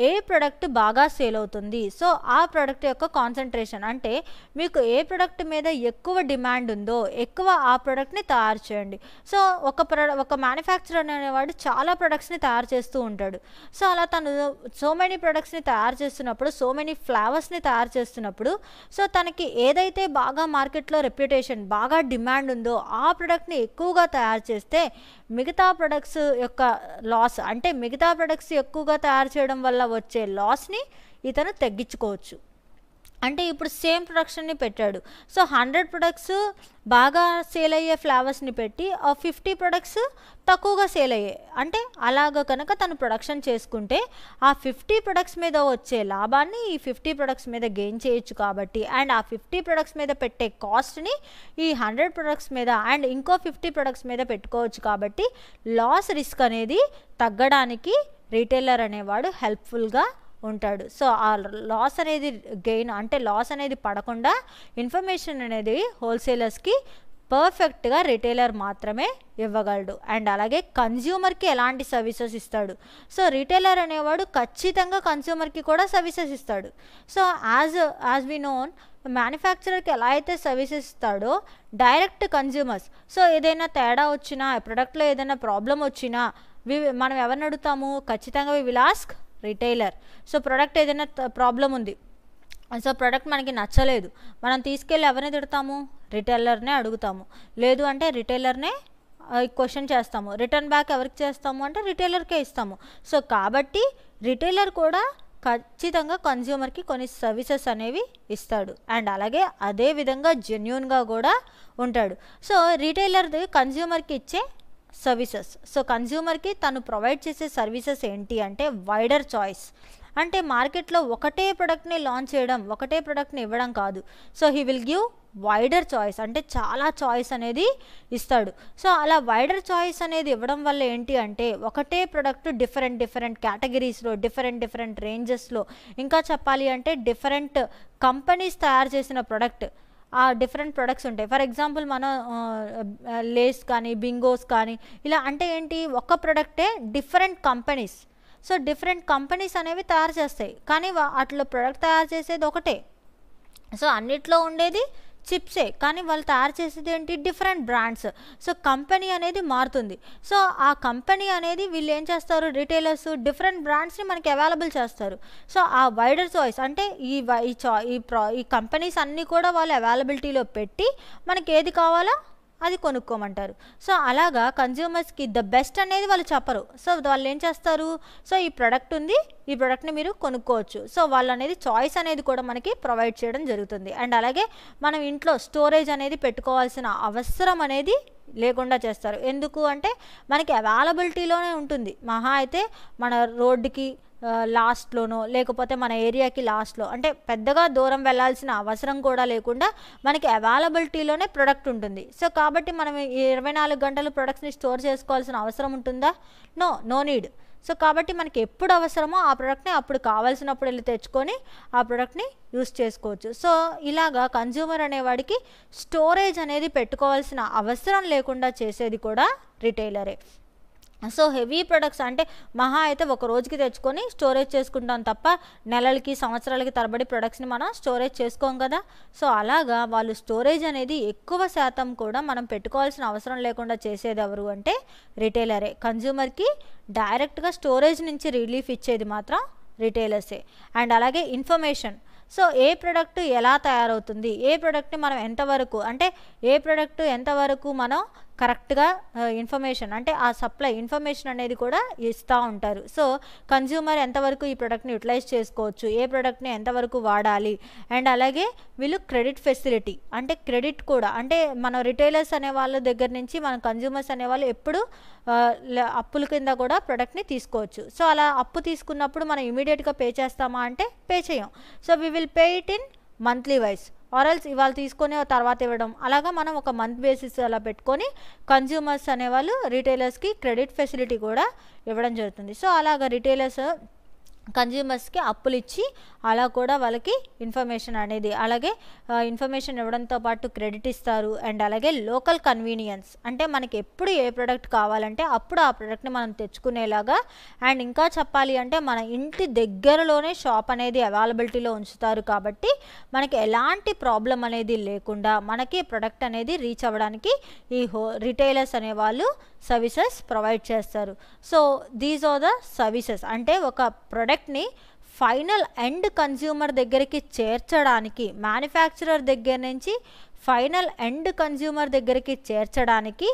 A: ఏ ప్రోడక్ట్ బాగా సేల్ అవుతుంది, సో ఆ ప్రోడక్ట్ యొక్క కాన్సన్ట్రేషన్ అంటే మీకు ఏ ప్రోడక్ట్ మీద ఎక్కువ డిమాండ్ ఉందో ఎక్కువ ఆ ప్రోడక్ట్ని తయారు చేయండి. సో ఒక మ్యానుఫ్యాక్చరర్ అనేవాడు చాలా ప్రొడక్ట్స్ని తయారు చేస్తూ ఉంటాడు. సో అలా తను సో మెనీ ప్రొడక్ట్స్ని తయారు చేస్తున్నప్పుడు, సో మెనీ ఫ్లేవర్స్ని తయారు చేస్తున్నప్పుడు సో తనకి ఏదైతే బాగా మార్కెట్లో రెప్యుటేషన్ బాగా డిమాండ్ ఉందో ఆ ప్రోడక్ట్ని ఎక్కువగా తయారు చేస్తే మిగతా ప్రొడక్ట్స్ యొక్క లాస్ అంటే మిగతా ప్రొడక్ట్స్ ఎక్కువగా తయారు చేయడం వల్ల వచ్చే లాస్ని ఇతను తగ్గించుకోవచ్చు. అంటే ఇప్పుడు సేమ్ ప్రొడక్షన్ని పెట్టాడు, సో 100 ప్రొడక్ట్స్ బాగా సేల్ అయ్యే ఫ్లేవర్స్ని పెట్టి 50 ప్రొడక్ట్స్ తక్కువగా సేల్ అయ్యాయి అంటే అలాగ కనుక తను ప్రొడక్షన్ చేసుకుంటే ఆ 50 ప్రొడక్ట్స్ మీద వచ్చే లాభాన్ని ఈ 50 ప్రొడక్ట్స్ మీద గెయిన్ చేయొచ్చు కాబట్టి అండ్ ఆ 50 ప్రొడక్ట్స్ మీద పెట్టే కాస్ట్ని ఈ 100 ప్రొడక్ట్స్ మీద అండ్ ఇంకో 50 ప్రొడక్ట్స్ మీద పెట్టుకోవచ్చు కాబట్టి లాస్ రిస్క్ అనేది తగ్గడానికి రీటైలర్ అనేవాడు హెల్ప్ఫుల్గా ఉంటాడు. సో ఆ లాస్ అనేది గెయిన్ అంటే లాస్ అనేది పడకుండా ఇన్ఫర్మేషన్ అనేది హోల్సేలర్స్కి పర్ఫెక్ట్గా రిటైలర్ మాత్రమే ఇవ్వగలడు అండ్ అలాగే కన్జ్యూమర్కి ఎలాంటి సర్వీసెస్ ఇస్తాడు. సో రిటైలర్ అనేవాడు ఖచ్చితంగా కన్జ్యూమర్కి కూడా సర్వీసెస్ ఇస్తాడు. సో యాజ్ వి నోన్ మ్యానుఫ్యాక్చరర్కి ఎలా అయితే సర్వీసెస్ ఇస్తాడో డైరెక్ట్ కన్జ్యూమర్స్, సో ఏదైనా తేడా వచ్చినా ప్రొడక్ట్లో ఏదైనా ప్రాబ్లం వచ్చినా మనం ఎవరిని అడుగుతాము, ఖచ్చితంగా we will ask retailer. So product ఏదైనా ప్రాబ్లం ఉంది, సో ప్రోడక్ట్ మనకి నచ్చలేదు, మనం తీసుకెళ్ళి ఎవరిని తిడతాము, రిటైలర్నే అడుగుతాము. లేదు అంటే రిటైలర్నే క్వశ్చన్ చేస్తాము, రిటర్న్ బ్యాక్ ఎవరికి చేస్తాము అంటే రిటైలర్కే ఇస్తాము. సో కాబట్టి రిటైలర్ కూడా ఖచ్చితంగా కన్జ్యూమర్కి కొన్ని సర్వీసెస్ అనేవి ఇస్తాడు అండ్ అలాగే అదే విధంగా జెన్యూన్గా కూడా ఉంటాడు. సో రీటైలర్ది కన్జ్యూమర్కి ఇచ్చే సర్వీసెస్, సో కన్జ్యూమర్కి తను ప్రొవైడ్ చేసే సర్వీసెస్ ఏంటి అంటే వైడర్ చాయిస్. అంటే మార్కెట్లో ఒకటే ప్రొడక్ట్ని లాంచ్ చేయడం, ఒకటే ప్రొడక్ట్ని ఇవ్వడం కాదు. So he will give wider choice, అంటే చాలా చాయిస్ అనేది ఇస్తాడు. సో అలా వైడర్ చాయిస్ అనేది ఇవ్వడం వల్ల ఏంటి అంటే ఒకటే ప్రొడక్ట్ డిఫరెంట్ కేటగిరీస్లో, డిఫరెంట్ రేంజెస్లో, ఇంకా చెప్పాలి అంటే డిఫరెంట్ కంపెనీస్ తయారు చేసిన ప్రొడక్ట్, ఆ డిఫరెంట్ ప్రొడక్ట్స్ ఉంటాయి. ఫర్ ఎగ్జాంపుల్ మన లేస్ కానీ బింగోస్ కానీ ఇలా, అంటే ఏంటి ఒక ప్రొడక్టే different companies. So different companies అనేవి తయారు చేస్తాయి, కానీ అట్లా ప్రొడక్ట్ తయారు చేసేది ఒకటే. సో అన్నిట్లో ఉండేది చిప్సే, కానీ వాళ్ళు తయారు చేసేది ఏంటి డిఫరెంట్ బ్రాండ్స్. సో కంపెనీ అనేది మారుతుంది. సో ఆ కంపెనీ అనేది వీళ్ళు ఏం చేస్తారు, రిటైలర్స్ డిఫరెంట్ బ్రాండ్స్ని మనకి అవైలబుల్ చేస్తారు. సో ఆ వైడర్ చాయిస్ అంటే ఈ కంపెనీస్ అన్నీ కూడా వాళ్ళు అవైలబిలిటీలో పెట్టి మనకి ఏది కావాలో అది కొనుక్కోమంటారు. సో అలాగా కన్జ్యూమర్స్కి ద బెస్ట్ అనేది వాళ్ళు చెప్పరు. సో వాళ్ళు ఏం చేస్తారు, సో ఈ ప్రోడక్ట్ ఉంది, ఈ ప్రోడక్ట్ని మీరు కొనుక్కోవచ్చు. సో వాళ్ళు అనేది చాయిస్ అనేది కూడా మనకి ప్రొవైడ్ చేయడం జరుగుతుంది. అండ్ అలాగే మనం ఇంట్లో స్టోరేజ్ అనేది పెట్టుకోవాల్సిన అవసరం అనేది లేకుండా చేస్తారు. ఎందుకు అంటే మనకి అవైలబిలిటీలోనే ఉంటుంది. మహా అయితే మన రోడ్డుకి లాస్ట్లోనో లేకపోతే మన ఏరియాకి లాస్ట్లో, అంటే పెద్దగా దూరం వెళ్ళాల్సిన అవసరం కూడా లేకుండా మనకి అవైలబిలిటీలోనే ప్రొడక్ట్ ఉంటుంది. సో కాబట్టి మనం 24 గంటలు ప్రొడక్ట్స్ని స్టోర్ చేసుకోవాల్సిన అవసరం ఉంటుందా? No need. సో కాబట్టి మనకి ఎప్పుడు అవసరమో ఆ ప్రోడక్ట్ని అప్పుడు కావాల్సినప్పుడు వెళ్ళి తెచ్చుకొని ఆ ప్రోడక్ట్ని యూస్ చేసుకోవచ్చు. సో ఇలాగా కన్జ్యూమర్ అనేవాడికి స్టోరేజ్ అనేది పెట్టుకోవాల్సిన అవసరం లేకుండా చేసేది కూడా రిటైలరే. సో హెవీ ప్రొడక్ట్స్ అంటే మహా అయితే ఒక రోజుకి తెచ్చుకొని స్టోరేజ్ చేసుకుంటాం తప్ప నెలలకి సంవత్సరాలకి తరబడి ప్రొడక్ట్స్ని మనం స్టోరేజ్ చేసుకోం కదా. సో అలాగా వాళ్ళు స్టోరేజ్ అనేది ఎక్కువ శాతం కూడా మనం పెట్టుకోవాల్సిన అవసరం లేకుండా చేసేది ఎవరు అంటే రిటైలరే. కన్జ్యూమర్కి డైరెక్ట్గా స్టోరేజ్ నుంచి రిలీఫ్ ఇచ్చేది మాత్రం రిటైలర్సే. అండ్ అలాగే ఇన్ఫర్మేషన్, సో ఏ ప్రోడక్ట్ ఎలా తయారవుతుంది, ఏ ప్రోడక్ట్ని మనం ఎంతవరకు, అంటే ఏ ప్రోడక్ట్ ఎంతవరకు మనం కరెక్ట్గా ఇన్ఫర్మేషన్, అంటే ఆ సప్లై ఇన్ఫర్మేషన్ అనేది కూడా ఇస్తూ ఉంటారు. సో కన్జ్యూమర్ ఎంతవరకు ఈ ప్రోడక్ట్ని యూటిలైజ్ చేసుకోవచ్చు, ఏ ప్రోడక్ట్ని ఎంతవరకు వాడాలి. అండ్ అలాగే వీళ్ళు క్రెడిట్ ఫెసిలిటీ, అంటే క్రెడిట్ కూడా, అంటే మన రిటైలర్స్ అనే వాళ్ళ దగ్గర నుంచి మన కన్జ్యూమర్స్ అనేవాళ్ళు ఎప్పుడు అప్పుల కింద కూడా ప్రోడక్ట్ని తీసుకోవచ్చు. సో అలా అప్పు తీసుకున్నప్పుడు మనం ఇమీడియట్గా పే చేస్తామా అంటే పే చేయం. So we will pay it in monthly wise, ఆర్ఎల్స్ ఇవాళ తీసుకొని తర్వాత ఇవ్వడం, అలాగా మనం ఒక మంత్ బేసిస్ అలా పెట్టుకొని కన్జ్యూమర్స్ అనేవాళ్ళు రిటైలర్స్కి క్రెడిట్ ఫెసిలిటీ కూడా ఇవ్వడం జరుగుతుంది. సో అలాగా రిటైలర్స్ కన్జ్యూమర్స్కి అప్పులు ఇచ్చి అలా కూడా వాళ్ళకి ఇన్ఫర్మేషన్ అనేది, అలాగే ఇన్ఫర్మేషన్ ఇవ్వడంతో పాటు క్రెడిట్ ఇస్తారు. అండ్ అలాగే లోకల్ కన్వీనియన్స్, అంటే మనకి ఎప్పుడు ఏ ప్రోడక్ట్ కావాలంటే అప్పుడు ఆ ప్రోడక్ట్ని మనం తెచ్చుకునేలాగా. అండ్ ఇంకా చెప్పాలి అంటే మన ఇంటి దగ్గరలోనే షాప్ అనేది అవైలబిలిటీలో ఉంచుతారు కాబట్టి మనకి ఎలాంటి ప్రాబ్లం అనేది లేకుండా మనకి ప్రోడక్ట్ అనేది రీచ్ అవ్వడానికి ఈ రిటైలర్స్ అనేవాళ్ళు సర్వీసెస్ ప్రొవైడ్ చేస్తారు. So these are the services, అంటే ఒక ప్రోడక్ట్ని ఫైనల్ ఎండ్ కన్జ్యూమర్ దగ్గరికి చేర్చడానికి, మ్యానుఫ్యాక్చరర్ దగ్గర నుంచి ఫైనల్ ఎండ్ కన్జ్యూమర్ దగ్గరికి చేర్చడానికి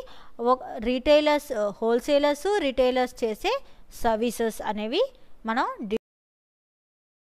A: రిటైలర్స్, హోల్సేలర్స్, రిటైలర్స్ చేసే సర్వీసెస్ అనేవి మనం